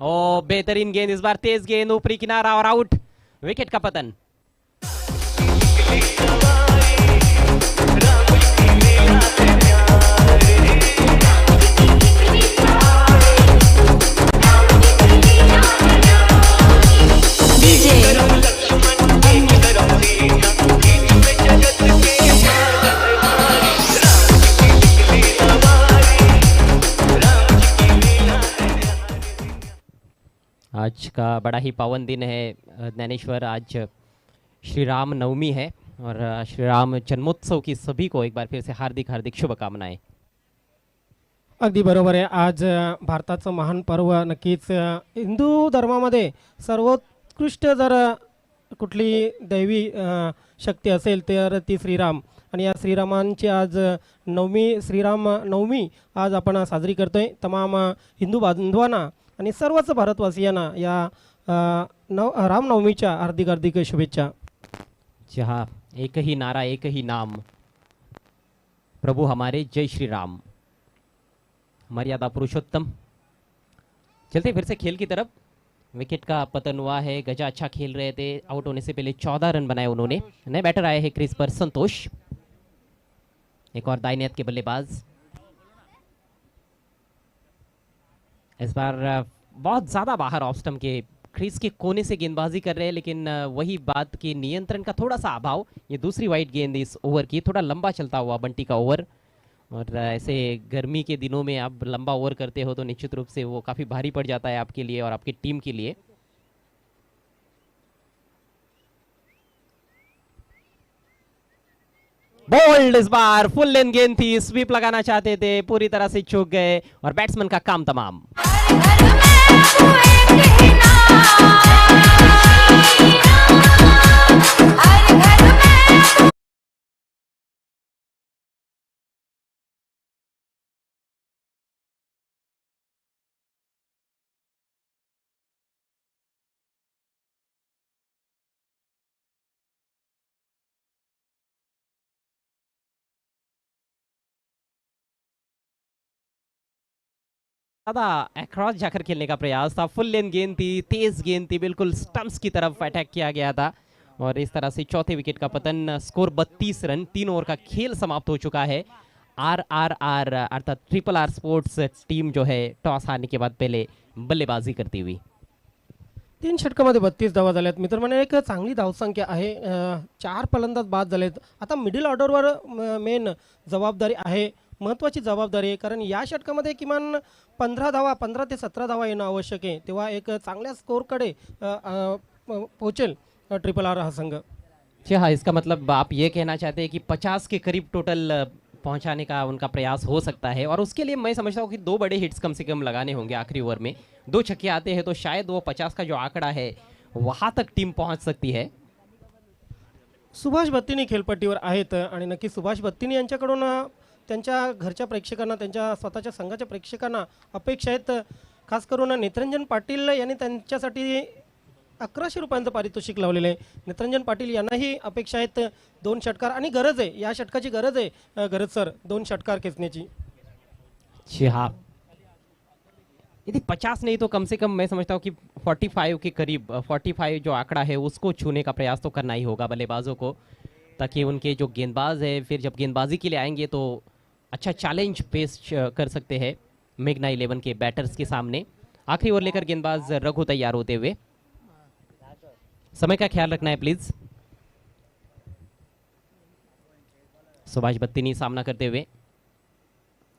ओ बेहतरीन गेंद, इस बार तेज गेंद, ऊपरी किनारा और आउट, विकेट का पतन। आज का बड़ा ही पावन दिन है ज्ञानेश्वर, आज श्री राम नवमी है और श्री राम जन्मोत्सव की सभी को एक बार फिर से हार्दिक हार्दिक शुभकामनाएं। अगदी बरोबर आहे। आज भारताचं महान पर्व, नक्कीच हिंदू धर्मामध्ये सर्वोत्कृष्ट जर कुठली दैवी शक्ती असेल तर ती श्रीराम, आणि या श्रीरामांची आज श्रीराम नवमी आज आपण साजरी करतोय। तमाम हिंदू बांधवांना आणि सर्वच भारतवासियांना या रामनवमीच्या हार्दिक हार्दिक शुभेच्छा। जहाँ एक ही नारा एक ही नाम, प्रभु हमारे जय श्री राम, मर्यादा पुरुषोत्तम। चलते फिर से खेल की तरफ। विकेट का पतन हुआ है, गजा अच्छा खेल रहे थे, आउट होने से पहले 14 रन बनाए उन्होंने। नए बैटर आए हैं क्रीज पर संतोष, एक और दाहिने हाथ के बल्लेबाज। इस बार बहुत ज्यादा बाहर ऑफ स्टंप के क्रीज के कोने से गेंदबाजी कर रहे हैं, लेकिन वही बात कि नियंत्रण का थोड़ा सा अभाव। ये दूसरी वाइड गेंद इस ओवर की, थोड़ा लंबा चलता हुआ बंटी का ओवर, और ऐसे गर्मी के दिनों में आप लंबा ओवर करते हो तो निश्चित रूप से वो काफी भारी पड़ जाता है आपके लिए और आपकी टीम के लिए। बोल्ड, इस बार फुल लेंथ गेंद थी, स्वीप लगाना चाहते थे, पूरी तरह से चूक गए और बैट्समैन का काम तमाम। ज्यादा अक्रॉस जाकर खेलने का प्रयास था, फुल लेंथ गेंद थी, तेज गेंद थी, बिल्कुल स्टंप्स की तरफ अटैक किया गया था और इस तरह से चौथे विकेट का पतन। स्कोर 32 रन, 3 ओवर का खेल समाप्त हो चुका है। RRR अर्थात ट्रिपल आर स्पोर्ट्स टीम जो है टॉस हारने के बाद पहले बल्लेबाजी करती हुई। 3 षटकामध्ये 32 धावा झाल्यात मित्रांनो, एक चांगली धावसंख्या आहे। 4 फलंदाज बाद झालेत। आता मिडल ऑर्डरवर मेन जबाबदारी आहे, महत्त्वाची जबाबदारी आहे, कारण या षटकामध्ये किमान 15 ते 17 धावा येणं आवश्यक आहे, तेव्हा एक चांगल्या स्कोरकडे पोहोचेल ट्रिपल आर हा संघ। जी हाँ, इसका मतलब आप ये कहना चाहते हैं कि 50 के करीब टोटल पहुंचाने का उनका प्रयास हो सकता है और उसके लिए मैं समझता हूँ कि 2 बड़े हिट्स कम से कम लगाने होंगे आखिरी ओवर में। 2 छक्के आते हैं तो शायद वो 50 का जो आंकड़ा है वहां तक टीम पहुंच सकती है। सुभाष बत्तिनी खेळपट्टीवर आहेत आणि नक्की सुभाष बत्तिनी यांच्याकडून त्यांच्या घरच्या प्रेक्षकांना, त्यांच्या स्वतःच्या संघाच्या प्रेक्षकांना अपेक्षा आहेत। खास करून नेत्रंजन पाटील यांनी त्यांच्यासाठी 1100 रुपयांचं पारितोषिक लावलेलं आहे। नेत्रंजन पाटील यांनाही अपेक्षा आहेत 2 षटकार, आणि गरज आहे, या षटकाची गरज आहे गरज सर 2 षटकार खेचण्याची। जी हाँ, यदि 50 नहीं तो कम से कम मैं समझता हूँ कि 45 के करीब, 45 जो आंकड़ा है उसको छूने का प्रयास तो करना ही होगा बल्लेबाजों को, ताकि उनके जो गेंदबाज है फिर जब गेंदबाजी के लिए आएंगे तो अच्छा चैलेंज पेश कर सकते हैं मेघना 11 के बैटर्स के सामने। आखिरी ओवर लेकर गेंदबाज रघु तैयार होते हुए, समय का ख्याल रखना है प्लीज। सुभाष बत्तिनी सामना करते हुए,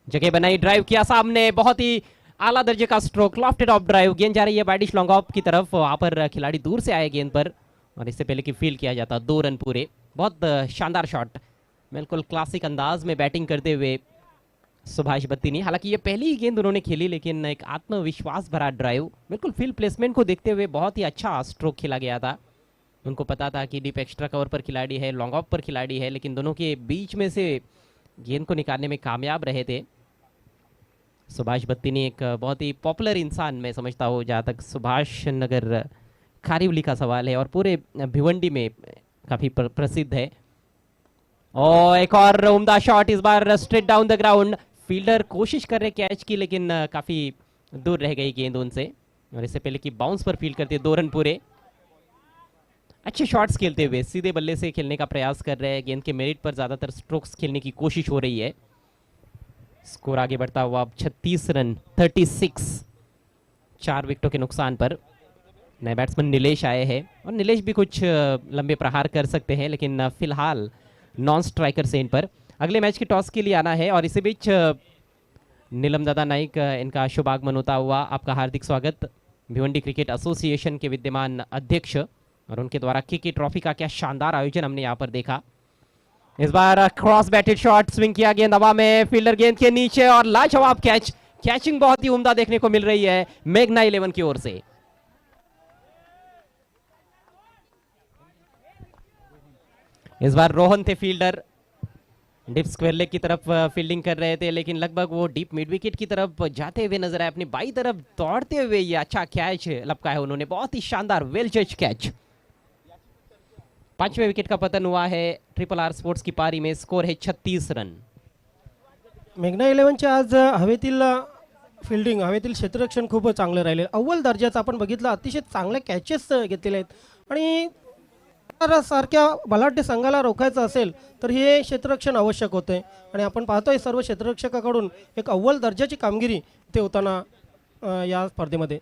जगह बनाई, ड्राइव किया सामने, बहुत ही आला दर्जे का स्ट्रोक, लॉफ्टेड ऑफ ड्राइव, गेंद जा रही है बैडिश लॉन्ग ऑफ की तरफ, वहां पर खिलाड़ी दूर से आए गेंद पर और इससे पहले कि फील्ड किया जाता 2 रन पूरे। बहुत शानदार शॉट, बिल्कुल क्लासिक अंदाज में बैटिंग करते हुए सुभाष बत्तीनी। हालांकि ये पहली ही गेंद उन्होंने खेली, लेकिन एक आत्मविश्वास भरा ड्राइव, बिल्कुल फील्ड प्लेसमेंट को देखते हुए बहुत ही अच्छा स्ट्रोक खेला गया था। उनको पता था कि डीप एक्स्ट्रा कवर पर खिलाड़ी है, लॉन्ग ऑफ पर खिलाड़ी है, लेकिन दोनों के बीच में से गेंद को निकालने में कामयाब रहे थे सुभाष बत्तीनी। एक बहुत ही पॉपुलर इंसान मैं समझता हूँ जहाँ तक सुभाष नगर खारीवली का सवाल है, और पूरे भिवंडी में काफ़ी प्रसिद्ध है। और एक और उम्दा शॉट, इस बार straight down the ground, fielder कोशिश कर रहे कैच की, लेकिन काफ़ी दूर रह गई गेंद उनसे, और इससे पहले कि बाउंस पर फील्ड करते 2 रन पूरे। अच्छे शॉट्स खेलते हुए सीधे बल्ले से खेलने का प्रयास कर रहे हैं, गेंद के मेरिट पर ज़्यादातर स्ट्रोक्स खेलने की कोशिश हो रही है। स्कोर आगे बढ़ता हुआ अब 36 रन 36, 4 विकेटों के नुकसान पर। नए बैट्समैन नीलेश आए हैं, और नीलेश भी कुछ लंबे प्रहार कर सकते हैं, लेकिन फिलहाल नॉन स्ट्राइकर से इन पर अगले मैच की टॉस के लिए आना है। और इसी बीच नीलम दादा नाइक, इनका शुभ आगमन होता हुआ आपका हार्दिक स्वागत। भिवंडी क्रिकेट एसोसिएशन के विद्यमान अध्यक्ष, और उनके द्वारा केके ट्रॉफी का क्या शानदार आयोजन हमने यहाँ पर देखा। इस बार क्रॉस बैटेड शॉट, स्विंग किया गेंद हवा में, फील्डर गेंद के नीचे और लाजवाब कैच। कैचिंग बहुत ही उम्दा देखने को मिल रही है मेघना 11 की ओर से। इस बार रोहन थे फील्डर, डीप स्क्वायर लेग की तरफ फील्डिंग कर रहे थे, लेकिन लगभग वो डीप मिड विकेट की तरफ जाते हुए नजर आए, अपनी बाई तरफ दौड़ते हुए ये अच्छा कैच लपका है उन्होंने, बहुत ही शानदार वेल जज कैच। 5वें विकेट का पतन हुआ है ट्रिपल आर स्पोर्ट्स की पारी में, स्कोर है 36 रन। मेघना 11चे आज हवेतील फिल्डिंग, हवेतील क्षेत्ररक्षण खूप चांगलं राहिले, अव्वल दर्जाचं आपण बघितलं, अतिशय चांगले कॅचेस घेतलेले आहेत। आणि सारख्या बलाढ्य संघाला रोखायचं असेल तर हे क्षेत्ररक्षण आवश्यक होते, आणि आपण पाहतोय सर्व क्षेत्ररक्षकाकडून एक अव्वल दर्जाची कामगिरी ते होताना या स्पर्धेमध्ये।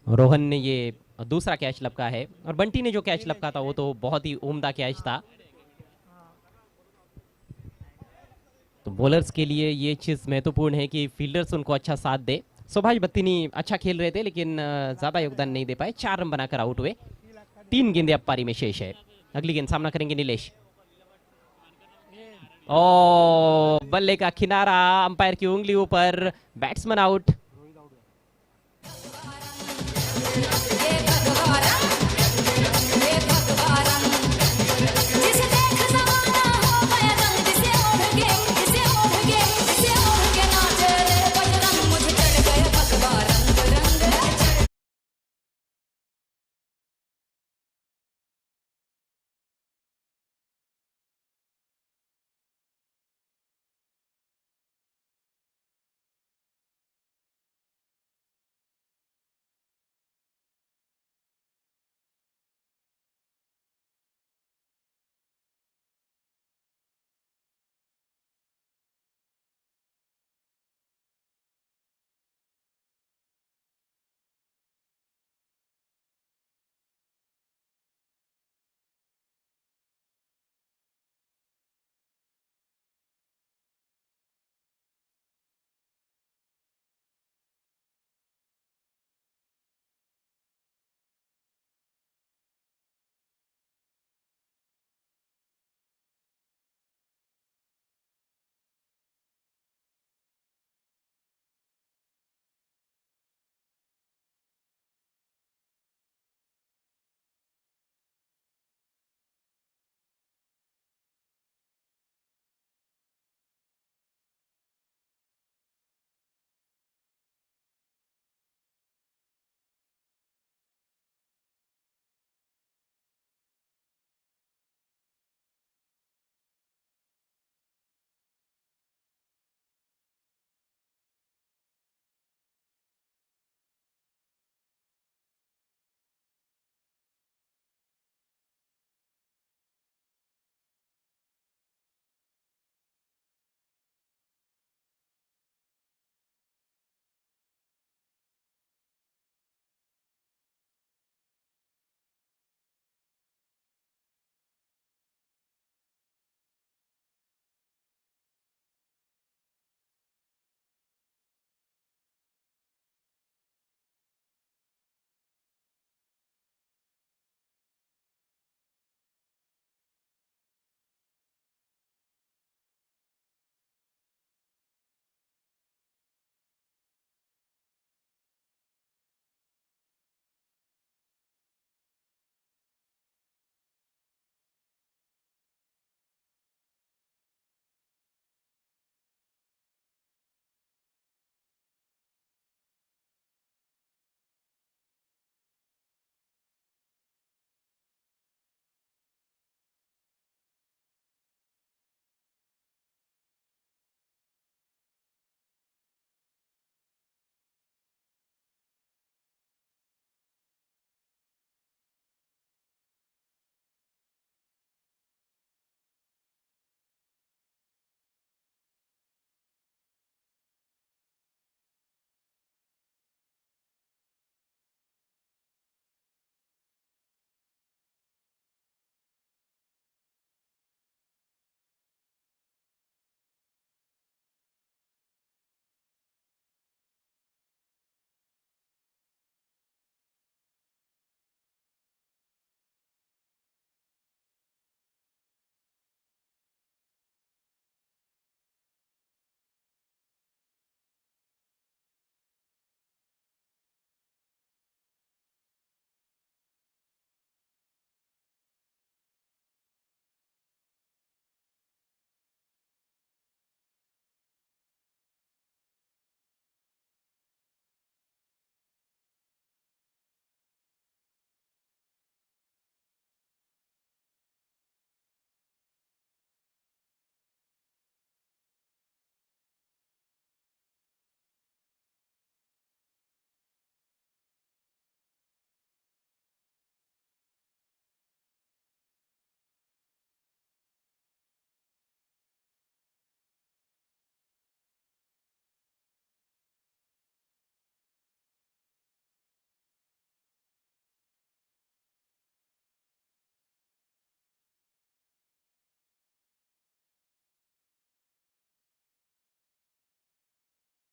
रोहन ने ये दूसरा कैच लपका है, और बंटी ने जो कैच लपका था वो तो बहुत ही उम्दा कैच था। तो बॉलर्स के लिए ये चीज महत्वपूर्ण है कि फील्डर्स उनको अच्छा साथ दे। सुभाष बत्तीनी अच्छा खेल रहे थे, लेकिन ज्यादा योगदान नहीं दे पाए, 4 रन बनाकर आउट हुए। 3 गेंदें अब पारी में शेष है। अगली गेंद सामना करेंगे नीलेश। ओ बल्ले का किनारा, अंपायर की उंगली ऊपर, बैट्समैन आउट।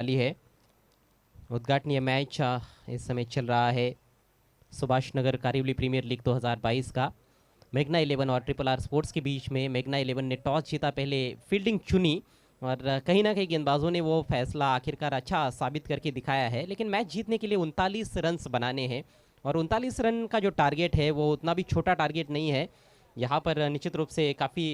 वाली है। उद्घाटनीय मैच इस समय चल रहा है सुभाष नगर कारिवली प्रीमियर लीग 2022 का। मेघना 11 और ट्रिपल आर स्पोर्ट्स के बीच में मेघना 11 ने टॉस जीता, पहले फील्डिंग चुनी और कहीं ना कहीं गेंदबाजों ने वो फैसला आखिरकार अच्छा साबित करके दिखाया है। लेकिन मैच जीतने के लिए 39 रन्स बनाने हैं और 39 रन का जो टारगेट है वो उतना भी छोटा टारगेट नहीं है। यहाँ पर निश्चित रूप से काफ़ी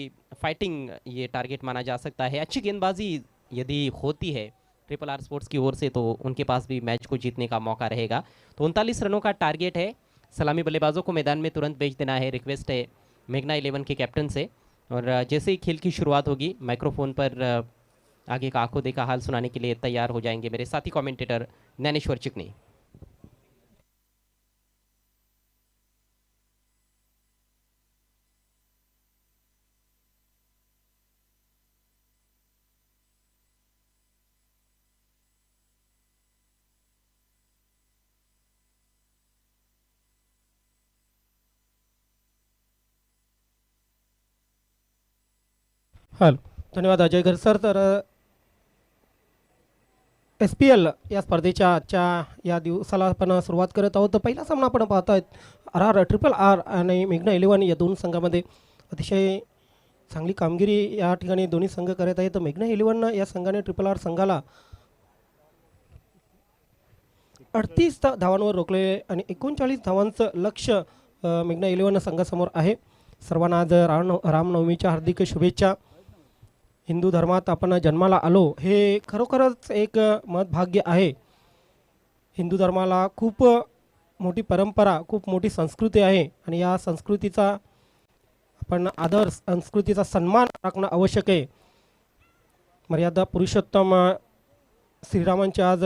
फाइटिंग ये टारगेट माना जा सकता है। अच्छी गेंदबाजी यदि होती है ट्रिपल आर स्पोर्ट्स की ओर से तो उनके पास भी मैच को जीतने का मौका रहेगा। तो 39 रनों का टारगेट है। सलामी बल्लेबाजों को मैदान में तुरंत भेज देना है, रिक्वेस्ट है मेघना 11 के कैप्टन से। और जैसे ही खेल की शुरुआत होगी माइक्रोफोन पर आगे का आंखों देखा हाल सुनाने के लिए तैयार हो जाएंगे मेरे साथी कमेंटेटर ज्ञानेश्वर चिकनी। हॅलो, धन्यवाद अजयगर सर. तर एस पी एल या स्पर्धेच्या आजच्या या दिवसाला आपण सुरुवात करत आहोत. तर पहिला सामना आपण पाहत आहेत आर आर ट्रिपल आर आणि मेघना 11 या दोन संघामध्ये अतिशय चांगली कामगिरी या ठिकाणी दोन्ही संघ करत आहेत. तर मेघना 11 या संघाने ट्रिपल आर संघाला 38 धावांवर रोखले आणि 39 धावांचं लक्ष्य मेघना 11 संघासमोर आहे. सर्वांना आज रामनवमीच्या हार्दिक शुभेच्छा. हिंदू धर्मात आपण जन्माला आलो हे खरोखरच एक महत्भाग्य आहे. हिंदू धर्माला खूप मोठी परंपरा, खूप मोठी संस्कृती आहे आणि या संस्कृतीचा आपण आदर, संस्कृतीचा सन्मान राखणं आवश्यक आहे. मर्यादा पुरुषोत्तम श्रीरामांची आज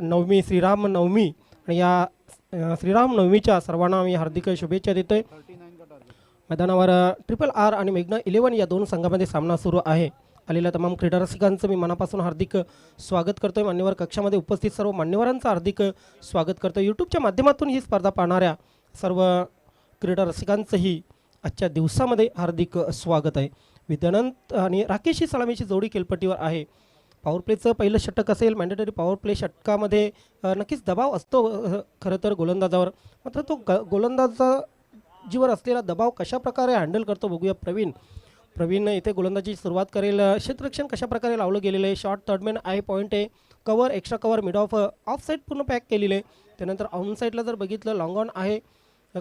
नवमी, श्रीराम नवमी आणि या श्रीराम नवमीच्या सर्वांना मी हार्दिक शुभेच्छा देतोय. मैदानावर ट्रिपल आर आणि मेघना 11 या दोन संघामध्ये सामना सुरू आहे. आलेल्या तमाम क्रीडा रसिकांचं मी मनापासून हार्दिक स्वागत करतोय. मान्यवर कक्षामध्ये उपस्थित सर्व मान्यवरांचं हार्दिक स्वागत करतोय. यूट्यूबच्या माध्यमातून ही स्पर्धा पाहणाऱ्या सर्व क्रीडा रसिकांचंही आजच्या दिवसामध्ये हार्दिक स्वागत आहे. विद्यानंद आणि राकेशची सलामीची जोडी खेळपट्टीवर आहे. पॉवर प्लेचं पहिलं षटक असेल. मॅन्डेटरी पॉवर प्ले षटकामध्ये नक्कीच दबाव असतो खरं तर गोलंदाजावर. मात्र तो गोलंदाजाजीवर असलेला दबाव कशा प्रकारे हँडल करतो बघूया. प्रवीण इथे गोलंदाजी सुरुवात करेल. क्षेत्ररक्षण कशा प्रकारे लावलं गेलेलं आहे. शॉर्ट थर्डमॅन आहे, पॉईंट आहे, cover, extra cover, mid of side पूर्ण पॅक केलेलं आहे. त्यानंतर ऑन साईडला जर बघितलं लॉंग ऑन आहे.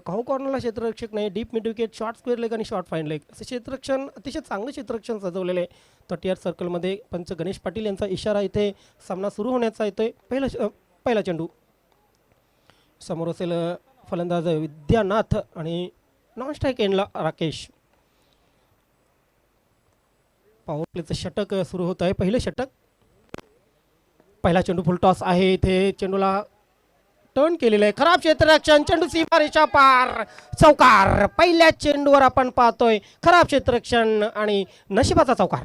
काहू कॉर्नरला क्षेत्ररक्षक नाही. Deep mid wicket, short square leg आणि शॉर्ट फाईन लेग असे क्षेत्ररक्षण, अतिशय चांगलं क्षेत्ररक्षण सजवलेलं आहे. 30 सर्कलमध्ये पंच गणेश पाटील यांचा इशारा इथे सामना सुरू होण्याचा येतोय. पहिला चेंडू समोर असेल फलंदाज विद्यानाथ आणि नॉन स्ट्राईक एंडला राकेश. पॉवर प्लेचं षटक सुरू होत आहे. पहिलं षटक, पहिला चेंडू फुल टॉस आहे. इथे चेंडूला टर्न केलेलं आहे. खराब क्षेत्ररक्षण, चेंडू सीमारेषा पार, चौकार. पहिल्या चेंडूवर आपण पाहतोय खराब क्षेत्ररक्षण आणि नशिबाचा चौकार.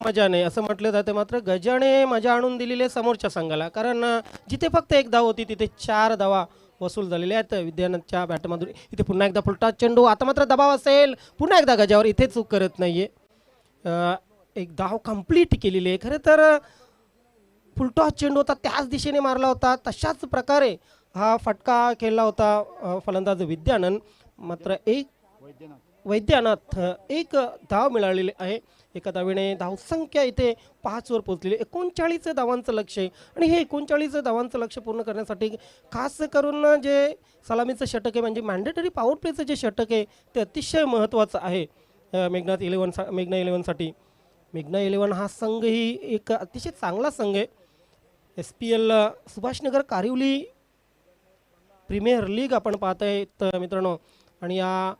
मजा नाही असं म्हटलं जातं. मात्र गजाने मजा आणून दिलेली समोरच्या संघाला. कारण जिथे फक्त एक धाव होती तिथे 4 धावा वसूल झालेल्या आहेत विद्यानंदच्या बॅटमधून. इथे पुन्हा एकदा फुलटॉस चेंडू. आता मात्र दबाव असेल. पुन्हा एकदा गजावर. इथे चूक करत नाहीये. एक धाव कंप्लीट केलेली आहे. खरं तर फुलटॉस चेंडू होता, त्याच दिशेने मारला होता. तशाच प्रकारे हा फटका खेळला होता फलंदाज विद्यानंद. मात्र वैद्यनाथ एक धाव मिळालेली आहे. एका धावेने धावसंख्या इथे 5 वर पोहोचलेली. 39 धावांचं लक्ष आहे आणि हे 39 धावांचं लक्ष पूर्ण करण्यासाठी खास करून जे सलामीचं षटक आहे म्हणजे मॅन्डेटरी पॉवर प्लेचं जे षटक आहे ते अतिशय महत्त्वाचं आहे मेघना 11साठी. मेघना 11 हा संघ ही एक अतिशय चांगला संघ आहे. SPL Subhashnagar Kariwali premier league आपण पाहत आहेत मित्रांनो. आणि या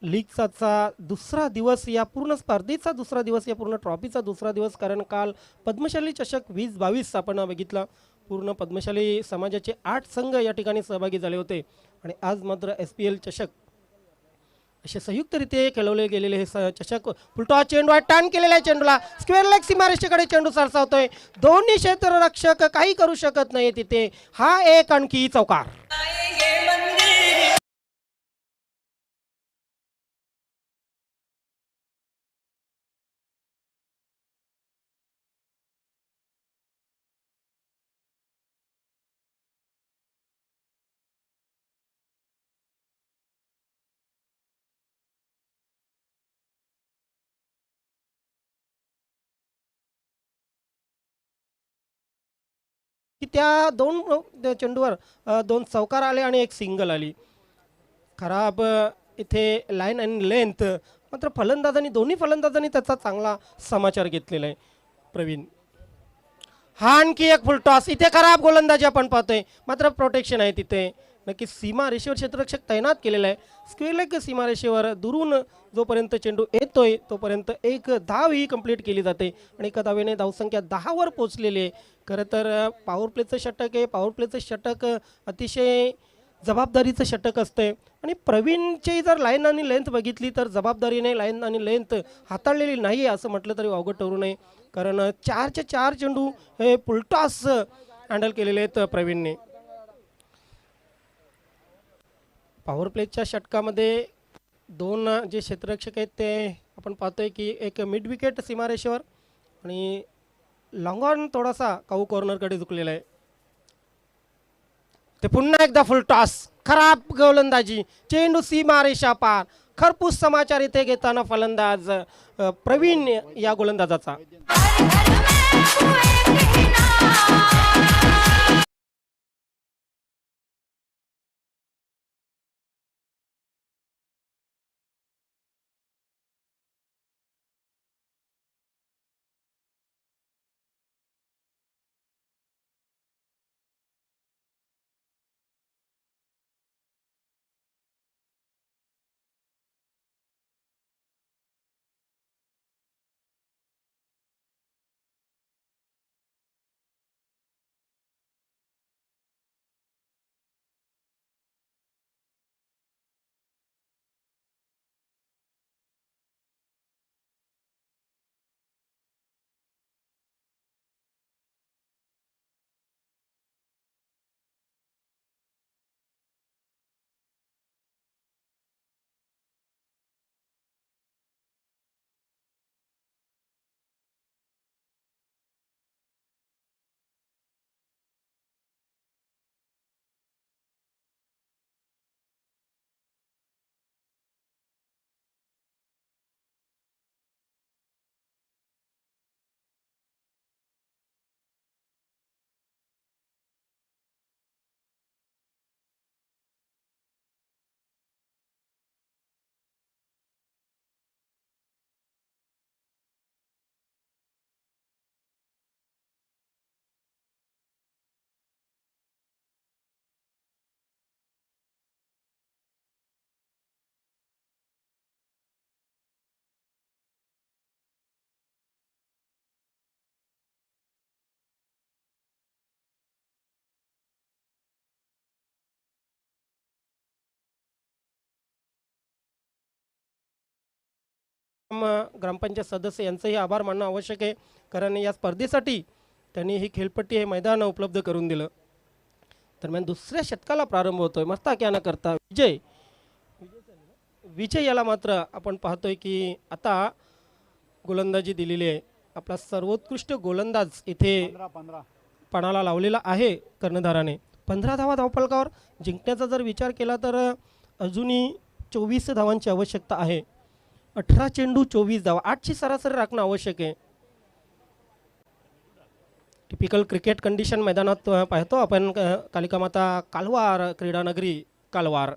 लीगचा दुसरा दिवस, या पूर्ण स्पर्धेचा दुसरा दिवस, या पूर्ण ट्रॉफीचा दुसरा दिवस. कारण काल पद्मशाली चषक 2022 आपण बघितला. पूर्ण पद्मशाली समाजाचे 8 संघ या ठिकाणी सहभागी झाले होते आणि आज मात्र SPL चषक असे संयुक्तरित्या खेळवले गेलेले हे चषक फुलटॉस चेंडू आहे, टर्न केलेला आहे चेंडूला, स्क्वेअर लेग सीमारेषेकडे चेंडू सरसावतोय, दोन्ही क्षेत्ररक्षक काही करू शकत नाही तिथे. हा एक आणखी चौकार. की त्या दोन चेंडूवर दोन चौकार आले आणि एक सिंगल आली. खराब इथे लाईन आणि लेंथ, मात्र फलंदाजांनी दोन्ही फलंदाजांनी त्याचा चांगला समाचार घेतलेला आहे. प्रवीण, हा आणखी एक फुलटॉस. इथे खराब गोलंदाजी आपण पाहतोय, मात्र प्रोटेक्शन आहे तिथे. नक्की सीमारेषेवर क्षेत्ररक्षक तैनात केलेला आहे. स्क्वेअर लेग सीमारेषेवर दुरून जोपर्यंत चेंडू येतोय तोपर्यंत एक धाव ही कंप्लीट केली जाते आणि एका धावेने धावसंख्या 10वर पोहोचलेली आहे. खरं तर पॉवर प्लेचं षटक आहे. पॉवर प्लेचं षटक अतिशय जबाबदारीचं षटक असते आणि प्रवीणची जर लाईन आणि लेंथ बघितली तर जबाबदारीने लाईन आणि लेंथ हाताळलेली नाही असं म्हटलं तरी वावगं ठरू नये. कारण 4चे 4 चेंडू हे फुलटॉस हँडल केलेले आहेत प्रवीणने. पॉवर प्लेच्या षटकामध्ये दोन जे क्षेत्ररक्षक आहेत ते आपण पाहतोय की एक मिड विकेट सीमारेषेवर आणि लॉंग ऑन थोडासा काऊ कॉर्नरकडे झुकलेला आहे. ते पुन्हा एकदा फुलटॉस, खराब गोलंदाजी, चेंडू सीमारेषा पार. खरपूस समाचार इथे घेताना फलंदाज प्रवीण या गोलंदाजाचा. ग्रामपंचायत सदस्य यांचंही आभार मानणं आवश्यक आहे, कारण या स्पर्धेसाठी त्यांनी ही खेळपट्टी हे मैदान उपलब्ध करून दिलं. दरम्यान दुसऱ्या षटकाला प्रारंभ होतोय. मस्ताक्यानं करता विजय याला मात्र आपण पाहतोय की आता गोलंदाजी दिलेली आहे. आपला सर्वोत्कृष्ट गोलंदाज इथे पणाला लावलेला आहे कर्णधाराने. 15 धावा धावफलकावर जिंकण्याचा जर विचार केला तर अजूनही 24 धावांची आवश्यकता आहे. 18 चेंडू 24 धावा, 8ची सरासरी राखणं आवश्यक आहे. टिपिकल क्रिकेट कंडिशन मैदानात पाहतो आपण. कालिका माता कालवार क्रीडानगरी कालवार.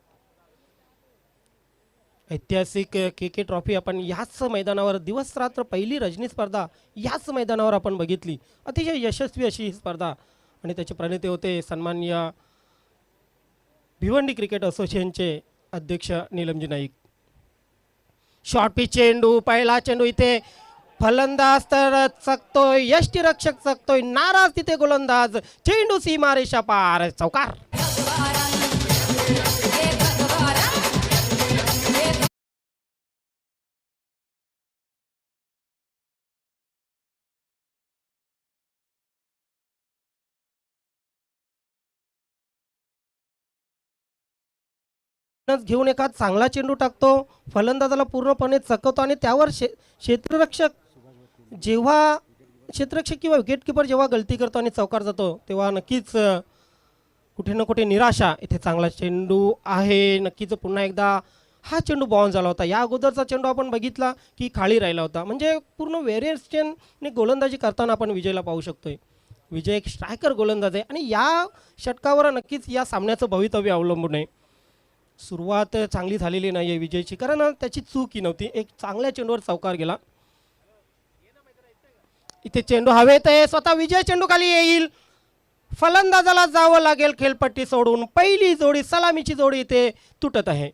ऐतिहासिक के ट्रॉफी आपण याच मैदानावर दिवस रात्र पहिली रजनी स्पर्धा याच मैदानावर आपण बघितली. अतिशय यशस्वी अशी ही स्पर्धा आणि त्याचे प्रणेते होते सन्माननीय भिवंडी क्रिकेट असोसिएशनचे अध्यक्ष नीलमजी नाईक. शॉर्ट पिच चेंडू, पहिला चेंडू इथे फलंदाज तर चकतोय, यष्टीरक्षक चकतोय, नाराज तिथे गोलंदाज, चेंडू सीमारेषा पार, चौकार. घेऊन एखाद चांगला चेंडू टाकतो, फलंदाजाला पूर्णपणे चकवतो आणि त्यावर क्षेत्ररक्षक जेव्हा क्षेत्ररक्षक किंवा विकेटकीपर जेव्हा गलती करतो आणि चौकार जातो तेव्हा नक्कीच कुठे ना कुठे निराशा. इथे चांगला चेंडू आहे, नक्कीच पुन्हा एकदा हा चेंडू बाउन्स झाला होता. या अगोदरचा चेंडू आपण बघितला की खाली राहिला होता. म्हणजे पूर्ण व्हेरिएशनने गोलंदाजी करताना आपण विजयला पाहू शकतोय. विजय एक स्ट्रायकर गोलंदाज आहे आणि या षटकावर नक्कीच या सामन्याचं भवितव्य अवलंबून आहे. सुरुवात चांगली झालेली नाही आहे विजयची, कारण त्याची चूक ही नव्हती. एक चांगल्या चेंडूवर चौकार गेला. इथे चेंडू हवेत आहे, स्वतः विजय चेंडू खाली येईल. फलंदाजाला जावं लागेल खेळपट्टी सोडून. पहिली जोडी, सलामीची जोडी इथे तुटत आहे.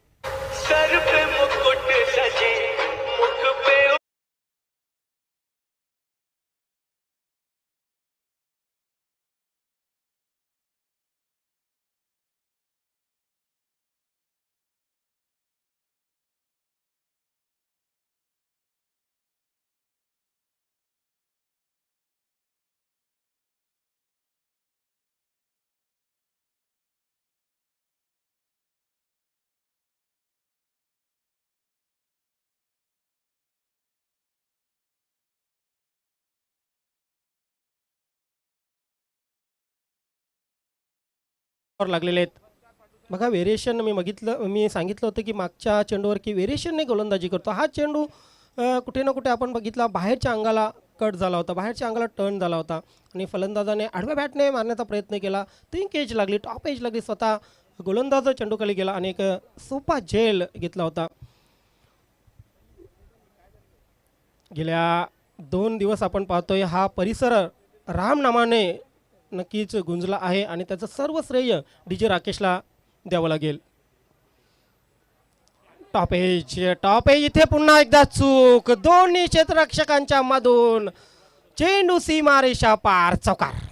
लागलेले आहेत बघा. व्हेरिएशन मी सांगितलं होतं की मागच्या चेंडूवर की व्हेरिएशनने गोलंदाजी करतो. हा चेंडू कुठे ना कुठे आपण बघितला बाहेरच्या अंगाला कट झाला होता, बाहेरच्या अंगाला टर्न झाला होता आणि फलंदाजाने आडव्या बॅटने मारण्याचा प्रयत्न केला. थिंक एज लागली, टॉप एज लागली, स्वतः गोलंदाज चेंडू खाली गेला आणि एक सोपा झेल घेतला होता. गेल्या 2 दिवस आपण पाहतोय हा परिसर रामनामाने नक्कीच गुंजला आहे आणि त्याचं सर्व श्रेय DJ राकेशला द्यावं लागेल. टॉप एज इथे पुन्हा एकदा चूक. दोन्ही क्षेत्ररक्षकांच्या मधून चेंडू सीमारेषा पार, चौकार.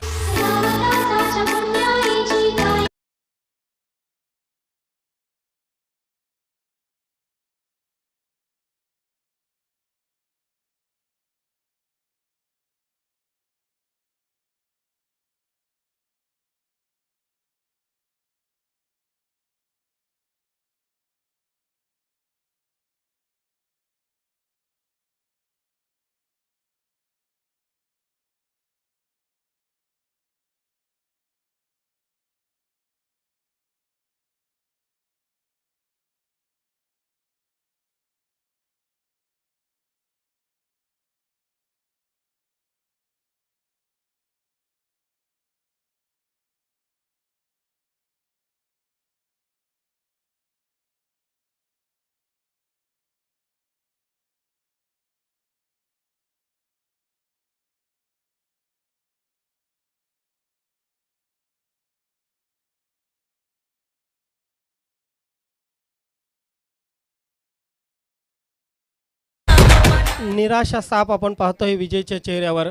निराशा साप आपण पाहतोय विजयच्या चेहऱ्यावर.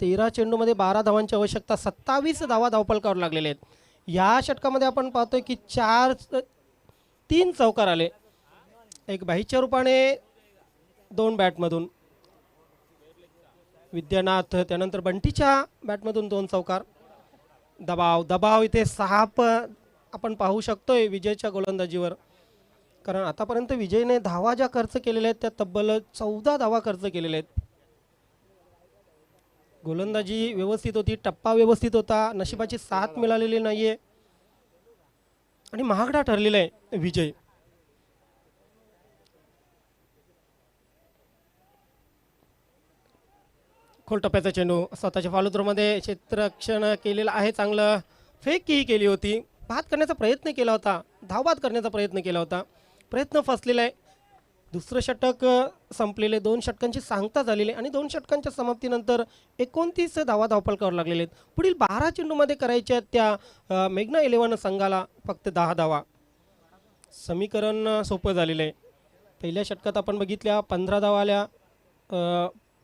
13 चेंडूमध्ये 12 धावांची आवश्यकता, 27 धावा धावफलकावर लागलेले आहेत. या षटकामध्ये आपण पाहतोय की 3 चौकार आले, एक बाहीच्या रूपाने 2 बॅटमधून विद्यानाथ, त्यानंतर बंटीच्या बॅटमधून 2 चौकार. दबाव इथे 6 आपण पाहू शकतोय विजयच्या गोलंदाजीवर, कारण आतापर्यंत विजयने धावा ज्या खर्च केलेल्या आहेत त्या तब्बल 14 धावा खर्च केलेल्या आहेत. गोलंदाजी व्यवस्थित होती, टप्पा व्यवस्थित होता, नशिबाची साथ मिळालेली नाहीये आणि महागडा ठरलेला आहे विजय. खोलटप्प्याचा चेंडू स्वतःच्या फॉलोथ्रोमध्ये क्षेत्ररक्षण केलेलं आहे, चांगलं फेकही केली होती, बाद करण्याचा प्रयत्न केला होता, धावबाद करण्याचा प्रयत्न केला होता, प्रयत्न फसलेला आहे. दुसरं षटक संपलेले, 2 षटकांची सांगता झालेली आणि 2 षटकांच्या समाप्तीनंतर 29 धावा धावफलकावर लागलेले आहेत. पुढील 12 चेंडूमध्ये करायच्या त्या मेघना 11 संघाला फक्त 10 धावा. समीकरण सोपं झालेलं आहे. पहिल्या षटकात आपण बघितल्या 15 धावा आल्या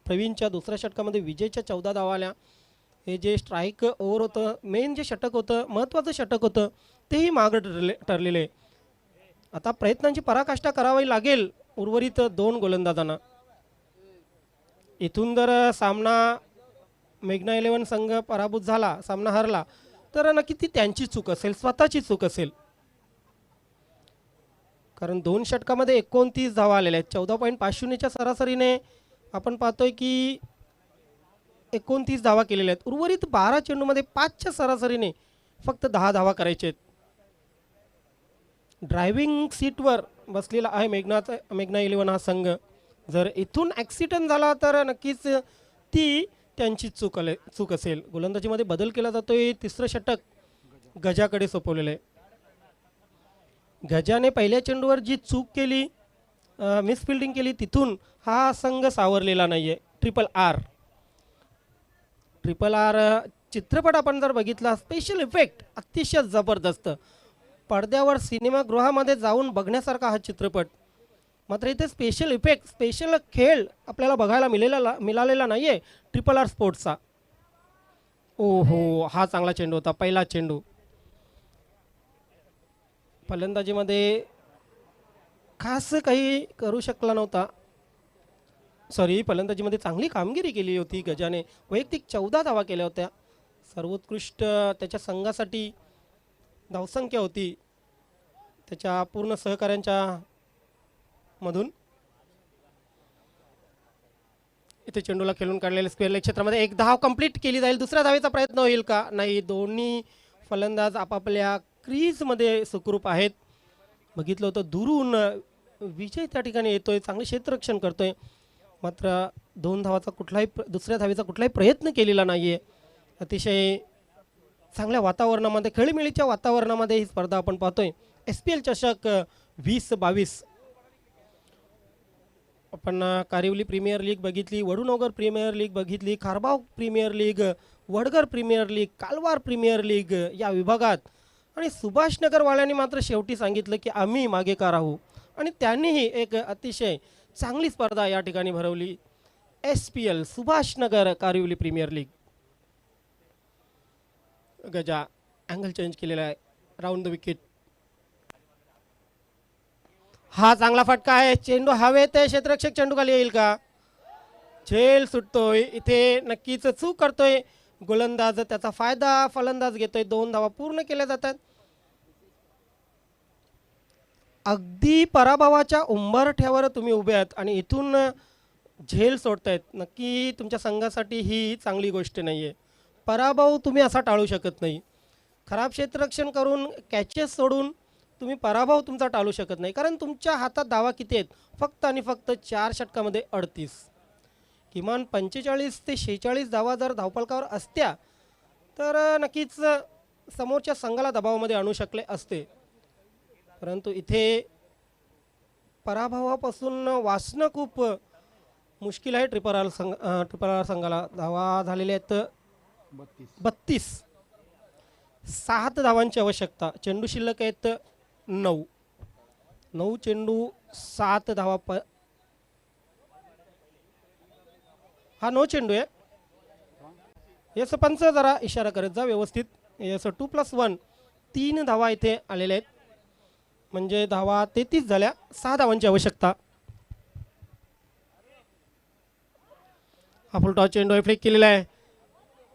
प्रवीणच्या, दुसऱ्या षटकामध्ये विजयच्या 14 धावा आल्या. हे जे स्ट्राईक ओव्हर होतं, मेन जे षटक होतं, महत्त्वाचं षटक होतं, तेही मागं ठरलेलं आहे. आता प्रयत्नांची पराकाष्ठा करावी लागेल उर्वरित 2 गोलंदाजांना. इथून जर सामना मेघना 11 संघ पराभूत झाला, सामना हरला, तर नक्की ती त्यांची चूक असेल, स्वतःची चूक असेल. कारण 2 षटकामध्ये 29 धावा आलेल्या आहेत. 14.50च्या सरासरीने आपण पाहतोय की 29 धावा केलेल्या आहेत. उर्वरित 12 चेंडूमध्ये 5च्या सरासरीने फक्त 10 धावा करायचे आहेत. ड्रायव्हिंग सीटवर बसलेला आहे मेघना 11 हा संघ. जर इथून ॲक्सिडेंट झाला तर नक्कीच ती त्यांची चूक असेल. गोलंदाजीमध्ये बदल केला जातोय. तिसरं षटक गजाकडे सोपवलेलं आहे. गजाने पहिल्या चेंडूवर जी चूक केली, मिसफिल्डिंग केली, तिथून हा संघ सावरलेला नाही आहे. ट्रिपल आर चित्रपट आपण जर बघितला, स्पेशल इफेक्ट अतिशय जबरदस्त. पडद्यावर सिनेमागृहामध्ये जाऊन बघण्यासारखा हा चित्रपट. मात्र इथे स्पेशल इफेक्ट, स्पेशल खेळ आपल्याला बघायला मिळालेला नाही आहे ट्रिपल आर स्पोर्ट्सचा. ओहो, हा चांगला चेंडू होता, पहिला चेंडू. फलंदाजीमध्ये खास काही करू शकला नव्हता. फलंदाजीमध्ये चांगली कामगिरी केली होती गजाने. वैयक्तिक 14 धावा केल्या होत्या. सर्वोत्कृष्ट त्याच्या संघासाठी धावसंख्या होती त्याच्या पूर्ण सहकाऱ्यांच्या मधून. इथे चेंडूला खेळून काढलेल्या स्क्वेअर लेग क्षेत्रामध्ये एक धाव कंप्लीट केली जाईल. दुसऱ्या धावेचा प्रयत्न होईल का? नाही. दोन्ही फलंदाज आपापल्या क्रीजमध्ये सुखरूप आहेत. बघितलं होतं दुरून विजय त्या ठिकाणी येतोय, चांगले क्षेत्ररक्षण करतोय. मात्र दुसऱ्या धावेचा कुठलाही प्रयत्न केलेला नाही आहे. अतिशय चांगल्या वातावरणामध्ये, खेळीमेळीच्या वातावरणामध्ये ही स्पर्धा आपण पाहतोय. SPL चषक 2022. आपण कारिवली प्रीमियर लीग बघितली, वडूनगर प्रीमियर लीग बघितली, Kharbav premier league, Vadgar premier league, Kalwar premier league या विभागात. आणि सुभाषनगरवाल्यांनी मात्र शेवटी सांगितलं की आम्ही मागे का राहू, आणि त्यांनीही एक अतिशय चांगली स्पर्धा या ठिकाणी भरवली. SPL Subhashnagar Kariwali premier league. गजा अँगल चेंज केलेला आहे, राऊंड द विकेट. हा चांगला फटका आहे. चेंडू हवेत आहे, क्षेत्ररक्षक चेंडू खाली येईल का? झेल सुटतोय. इथे नक्कीच चूक करतोय गोलंदाज, त्याचा फायदा फलंदाज घेतोय. 2 धावा पूर्ण केल्या जातात. अगदी पराभवाच्या उंबरठ्यावर तुम्ही उभे आहात आणि इथून झेल सोडतायत. नक्की तुमच्या संघासाठी ही चांगली गोष्ट नाही आहे. पराभव तुम्ही असा टाळू शकत नाही. खराब क्षेत्ररक्षण करून, कॅचेस सोडून तुम्ही पराभव तुमचा टाळू शकत नाही. कारण तुमच्या हातात धावा किती आहेत? फक्त आणि फक्त 4 षटकामध्ये 38. किमान 45 ते 46 धावा जर धावफलकावर असत्या तर नक्कीच समोरच्या संघाला दबावामध्ये आणू शकले असते. परंतु इथे पराभवापासून वाचणं खूप मुश्किल आहे ट्रिपल आर संघाला. धावा झालेल्या आहेत 32. 7 धावांची आवश्यकता. चेंडू शिल्लक आहेत 9 चेंडू 7 धावा. हा 9 चेंडू आहे. यस पंच जरा इशारा करत जा व्यवस्थित. यस 2+1 3 धावा इथे आलेल्या आहेत. म्हणजे धावा 33 झाल्या. 6 धावांची आवश्यकता. हा फुलटॉस चेंडू फ्लिक केलेला आहे.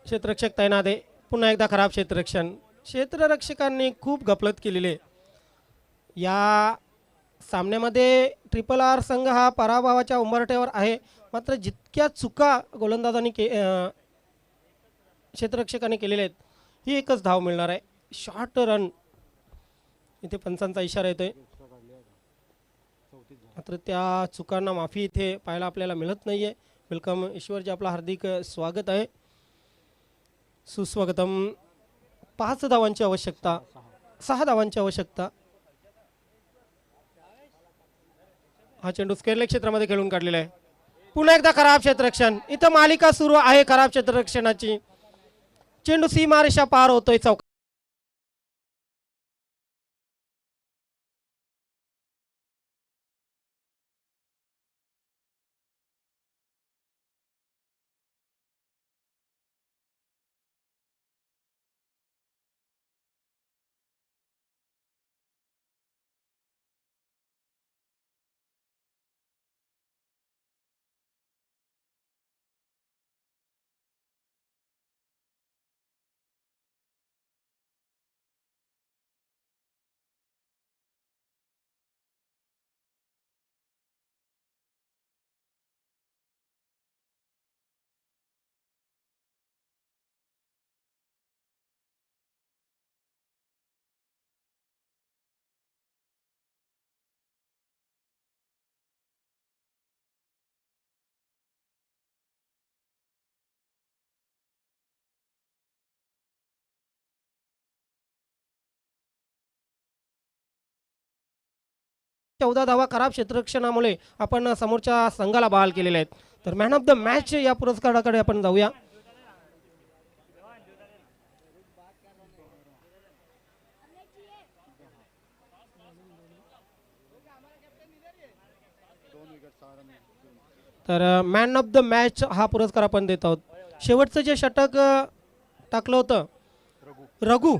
क्षेत्ररक्षक तैनात आहे. पुन्हा एकदा खराब क्षेत्ररक्षण. क्षेत्ररक्षकांनी खूप गफलत केलेली आहे. या सामन्यामध्ये ट्रिपल आर संघ हा पराभवाच्या उंबरठ्यावर आहे. मात्र जितक्या चुका गोलंदाजांनी क्षेत्ररक्षकांनी केलेल्या आहेत, ही एकच धाव मिळणार आहे. Short run. इथे पंचांचा इशारा येतोय. मात्र त्या चुकांना माफी इथे पाहायला आपल्याला मिळत नाही आहे. वेलकम ईश्वरजी, आपला हार्दिक स्वागत आहे. सुस्वागतम. 5 धावांची आवश्यकता. 6 धावांची आवश्यकता. हा चेंडू स्क्वेअर लेग क्षेत्रामध्ये खेळून काढलेला आहे. पुन्हा एकदा खराब क्षेत्ररक्षण. इथं मालिका सुरू आहे खराब क्षेत्ररक्षणाची. चेंडू सीमारेषा पार होतोय चौका. 14 धावा खराब क्षेत्ररक्षणामुळे आपण समोरच्या संघाला बहाल केलेले आहेत. तर मॅन ऑफ द मॅच या पुरस्काराकडे आपण जाऊया. तर मॅन ऑफ द मॅच हा पुरस्कार आपण देत आहोत. शेवटचं जे षटक टाकलं होतं रघु,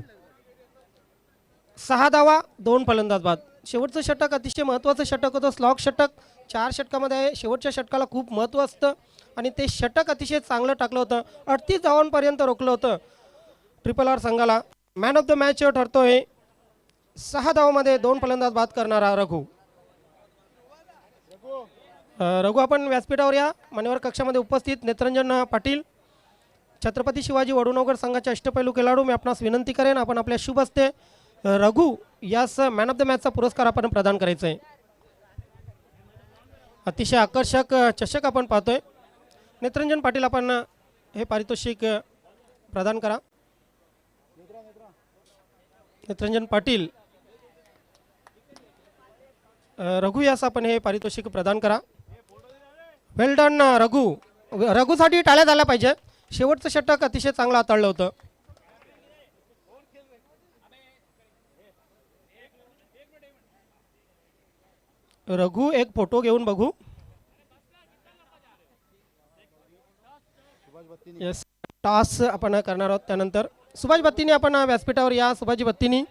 6 धावा 2 फलंदाज बाद. शेवटचं षटक अतिशय महत्त्वाचं षटक होतं. स्लॉग षटक 4 षटकामध्ये शेवटच्या षटकाला खूप महत्त्व असतं आणि ते षटक अतिशय चांगलं टाकलं होतं. 38 धावांपर्यंत रोखलं होतं ट्रिपल आर संघाला. मॅन ऑफ द मॅच ठरतोय 6 धावामध्ये 2 फलंदाज बाद करणारा रघु. रघु आपण व्यासपीठावर या. मान्यवर कक्षामध्ये उपस्थित नेत्रंजन पाटील, छत्रपती शिवाजी वडुनगर संघाचे अष्टपैलू खेळाडू, मी आपणास विनंती करेन आपण आपल्या शुभ हस्ते रघु यास मॅन ऑफ द मॅचचा पुरस्कार आपण प्रदान करायचा आहे. अतिशय आकर्षक चषक आपण पाहतोय. नेत्रंजन पाटील आपण हे पारितोषिक प्रदान करा. नेत्रंजन पाटील, रघु यास आपण हे पारितोषिक प्रदान करा. Well done Raghu. रघुसाठी टाळ्या झाल्या पाहिजे. शेवटचं षटक अतिशय चांगलं हाताळलं होतं. रघु एक फोटो घेऊन बघू. येस, टॉस आपण करणार आहोत. त्यानंतर सुभाष बत्तीनी आपण व्यासपीठावर या. सुभाषजी बत्तीनी.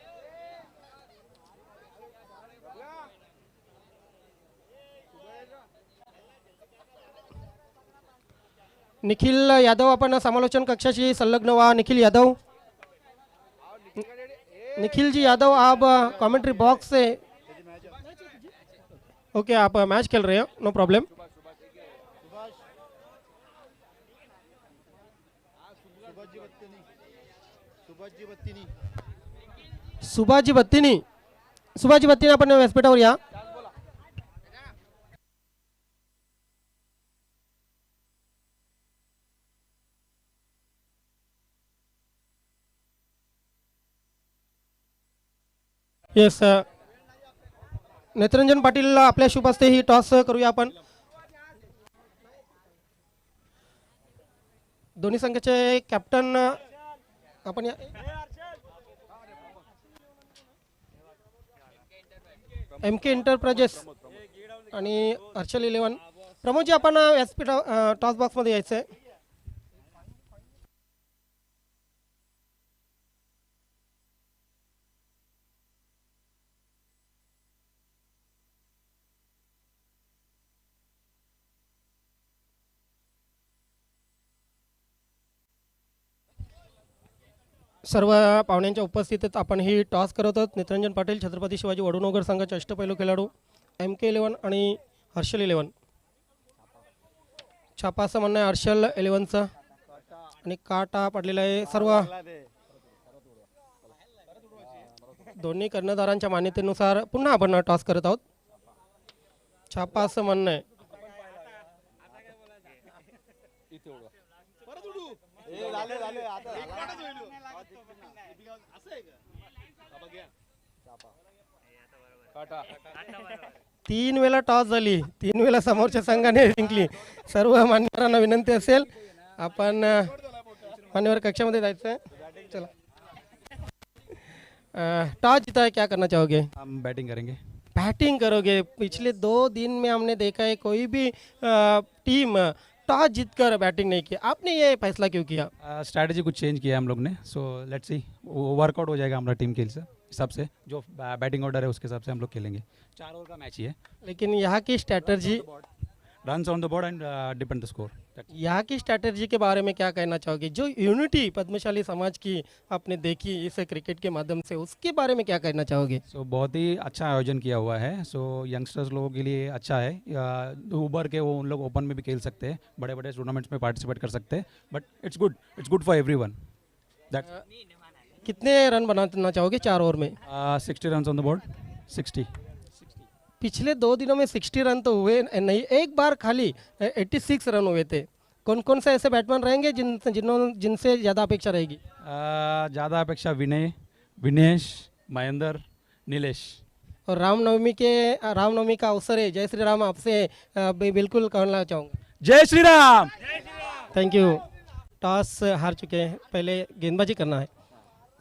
निखिल यादव आपण समालोचन कक्षाशी संलग्न व्हा. निखिल यादव. निखिल जी यादव आप कमेंट्री बॉक्स से. ओके, आप मैच खेल रहे हो, नो प्रॉब्लम. सुभाषजी बत्तीनी. सुभाषजी बत्तीनी आपण व्यासपीठावर या. येस, नेत्रंजन पाटील आपल्या शुभ हस्ते ही टॉस करूया आपण. दोन्ही संघाचे कॅप्टन आपण या. MK एंटरप्राइजेस आणि हर्षल 11. प्रमोदजी आपण व्यासपीठा टॉस बॉक्समध्ये यायचं आहे. सर्व पाहुण्यांच्या उपस्थितीत आपण ही टॉस करत आहोत. नेत्रंजन पाटील, छत्रपती शिवाजी वडुनगर संघाचे अष्टपैलू खेळाडू, MK 11 आणि हर्षल 11. छापा असं म्हणणं आहे हर्षल 11चं आणि काटा पडलेला आहे. सर्व दोन्ही कर्णधारांच्या मान्यतेनुसार पुन्हा आपण टॉस करत आहोत. छापा असं म्हणणं आहे. तीन वेळा टॉस झाली, 3 वेळा समोरच्या संघाने जिंकली. सर्व मान्यवरांना विनंती असेल आपण मान्यवर कक्षामध्ये जायचं आहे. चला, टॉस जीता है, क्या करना चाहोगे? हम बैटिंग करेंगे. बैटिंग करोगे. पिछले 2 दिन में हमने देखा है कोई भी टीम टॉस जीतकर बैटिंग नहीं की. आपने ये फैसला क्यों किया? स्ट्रैटेजी कुछ चेंज किया हम लोग ने, सो लेट्स सी वर्कआउट हो जाएगा हमारा टीम के हिसाब से. जो बैटिंग ऑर्डर है उसके हिसाब से हम लोग खेलेंगे. 4 ओवर का मैच ही है. लेकिन यहाँ की strategy, runs on the board and depend the score. यहाँ की स्ट्रैटेजी के बारे में क्या कहना चाहोगे? जो यूनिटी पद्मशाली समाज की आपने देखी इस क्रिकेट के माध्यम से, उसके बारे में क्या कहना चाहोगे? सो बहुत ही अच्छा आयोजन किया हुआ है. सो यंगस्टर्स लोगों के लिए अच्छा है. उभर के वो उन लोग ओपन में भी खेल सकते हैं, बड़े बड़े टूर्नामेंट्स में पार्टिसिपेट कर सकते हैं. But it's good for everyone. कितने रन बनाना चाहोगे 4 ओवर में? 60 रन ऑन द बोर्ड. 60. पिछले 2 दिनों में 60 रन तो हुए नहीं, एक बार खाली 86 रन हुए थे. कौन कौन से ऐसे बैट्समैन रहेंगे जिनसे ज़्यादा अपेक्षा रहेगी? ज़्यादा अपेक्षा विनेश, महेंद्र, नीलेश. और रामनवमी का अवसर है। जय श्री राम आपसे बिल्कुल कहना चाहूँगा। जय Shri Ram. Thank you. Toss हार चुके हैं, पहले गेंदबाजी करना है,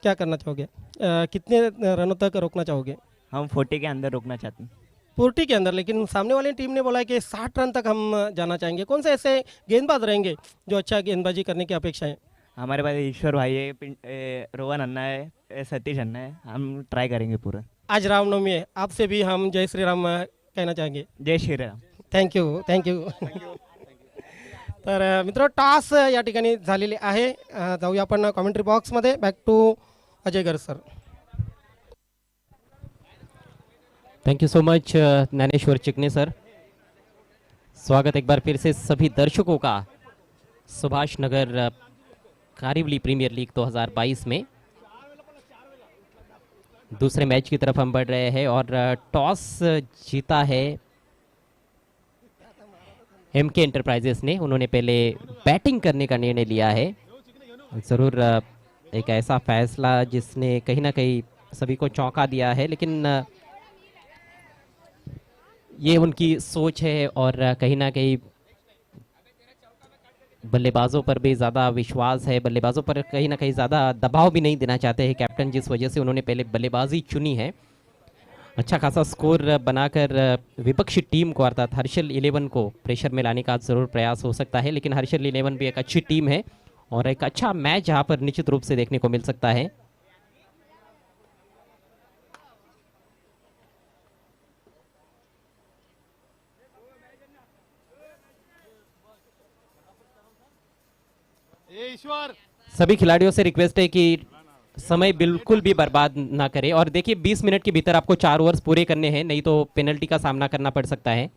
क्या करना चाहोगे? कितने रनों तक रोकना चाहोगे? हम 40 के अंदर रोकना चाहते हैं। 40 के अंदर, लेकिन सामने वाली टीम ने बोला है कि 60 रन तक हम जाना चाहेंगे। कौन से ऐसे गेंदबाज रहेंगे जो अच्छा गेंदबाजी करने की अपेक्षा है? हमारे पास ईश्वर भाई है, रोहन अन्ना है, सतीश अन्ना है, हम ट्राई करेंगे पूरा। आज रामनवमी है, आपसे भी हम जय श्री राम कहना चाहेंगे। जय Shri Ram. Thank you, thank you. तर मित्र, टॉस या ठिकाणी झालेले आहे। जाऊया आपण कॉमेंट्री बॉक्समध्ये। बॅक टू अजय गर sir. Thank you so much Dnyaneshwar चिकने सर। स्वागत एक बार फिर से सभी दर्शकों का सुभाष नगर कारिवली प्रीमियर लीग 2022 में। दूसरे मैच की तरफ हम बढ़ रहे हैं और टॉस जीता है एमके एंटरप्राइजेस ने। उन्होंने पहले बैटिंग करने का निर्णय लिया है। ज़रूर एक ऐसा फैसला जिसने कहीं ना कहीं सभी को चौंका दिया है, लेकिन ये उनकी सोच है और कहीं ना कहीं बल्लेबाजों पर भी ज़्यादा विश्वास है, बल्लेबाजों पर कहीं ना कहीं ज़्यादा दबाव भी नहीं देना चाहते हैं कैप्टन, जिस वजह से उन्होंने पहले बल्लेबाजी चुनी है। अच्छा खासा स्कोर बनाकर विपक्षी टीम को अर्थात हर्षल 11 को प्रेशर में लाने का ज़रूर प्रयास हो सकता है, लेकिन हर्षल 11 भी एक अच्छी टीम है और एक अच्छा मैच यहाँ पर निश्चित रूप से देखने को मिल सकता है। सभी खिलाड़ियों से रिक्वेस्ट है कि समय बिल्कुल भी बर्बाद ना करें और देखिए 20 मिनट के भीतर आपको 4 ओवर्स पूरे करने हैं, नहीं तो पेनल्टी का सामना करना पड़ सकता है।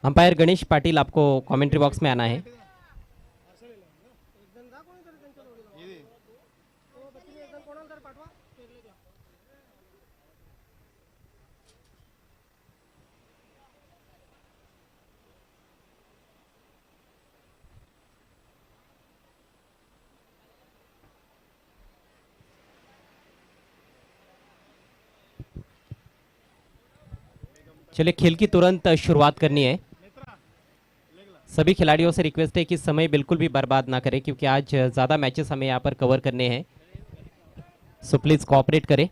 अंपायर गणेश पाटिल, आपको कमेंट्री बॉक्स में आना है। चलिए खेल की तुरंत शुरुआत करनी है। सभी खिलाड़ियों से रिक्वेस्ट है कि समय बिल्कुल भी बर्बाद ना करें, क्योंकि आज ज़्यादा मैचेस हमें यहाँ पर कवर करने हैं, सो प्लीज़ कोऑपरेट करें।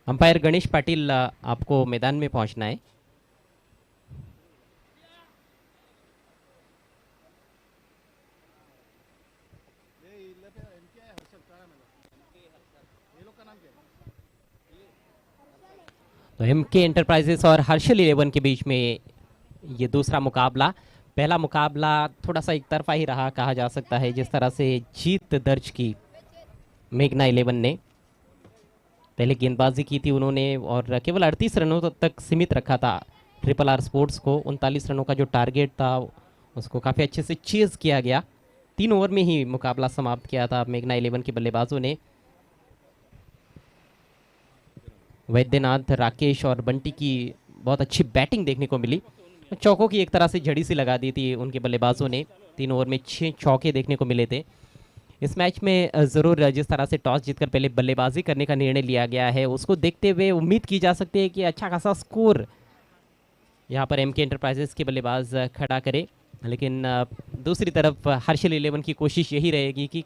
अंपायर गणेश पाटिल, आपको मैदान में पहुंचना है। तो एमके एंटरप्राइजेस और हर्षल 11 के बीच में ये दूसरा मुकाबला। पहला मुकाबला थोड़ा सा एक तरफा ही रहा कहा जा सकता है, जिस तरह से जीत दर्ज की मेघना 11 ने। पहले गेंदबाजी की थी उन्होंने और केवल 38 रनों तक सीमित रखा था ट्रिपल आर स्पोर्ट्स को। 39 रनों का जो टारगेट था उसको काफ़ी अच्छे से चेज किया गया। 3 ओवर में ही मुकाबला समाप्त किया था मेघना 11 के बल्लेबाजों ने। वैद्यनाथ, राकेश और बंटी की बहुत अच्छी बैटिंग देखने को मिली। चौकों की एक तरह से झड़ी सी लगा दी थी उनके बल्लेबाजों ने। 3 ओवर में 6 चौके देखने को मिले थे। इस मैच में ज़रूर जिस तरह से टॉस जीतकर पहले बल्लेबाजी करने का निर्णय लिया गया है, उसको देखते हुए उम्मीद की जा सकती है कि अच्छा खासा स्कोर यहाँ पर एमके एंटरप्राइजेस के बल्लेबाज खड़ा करे। लेकिन दूसरी तरफ हर्षल 11 की कोशिश यही रहेगी कि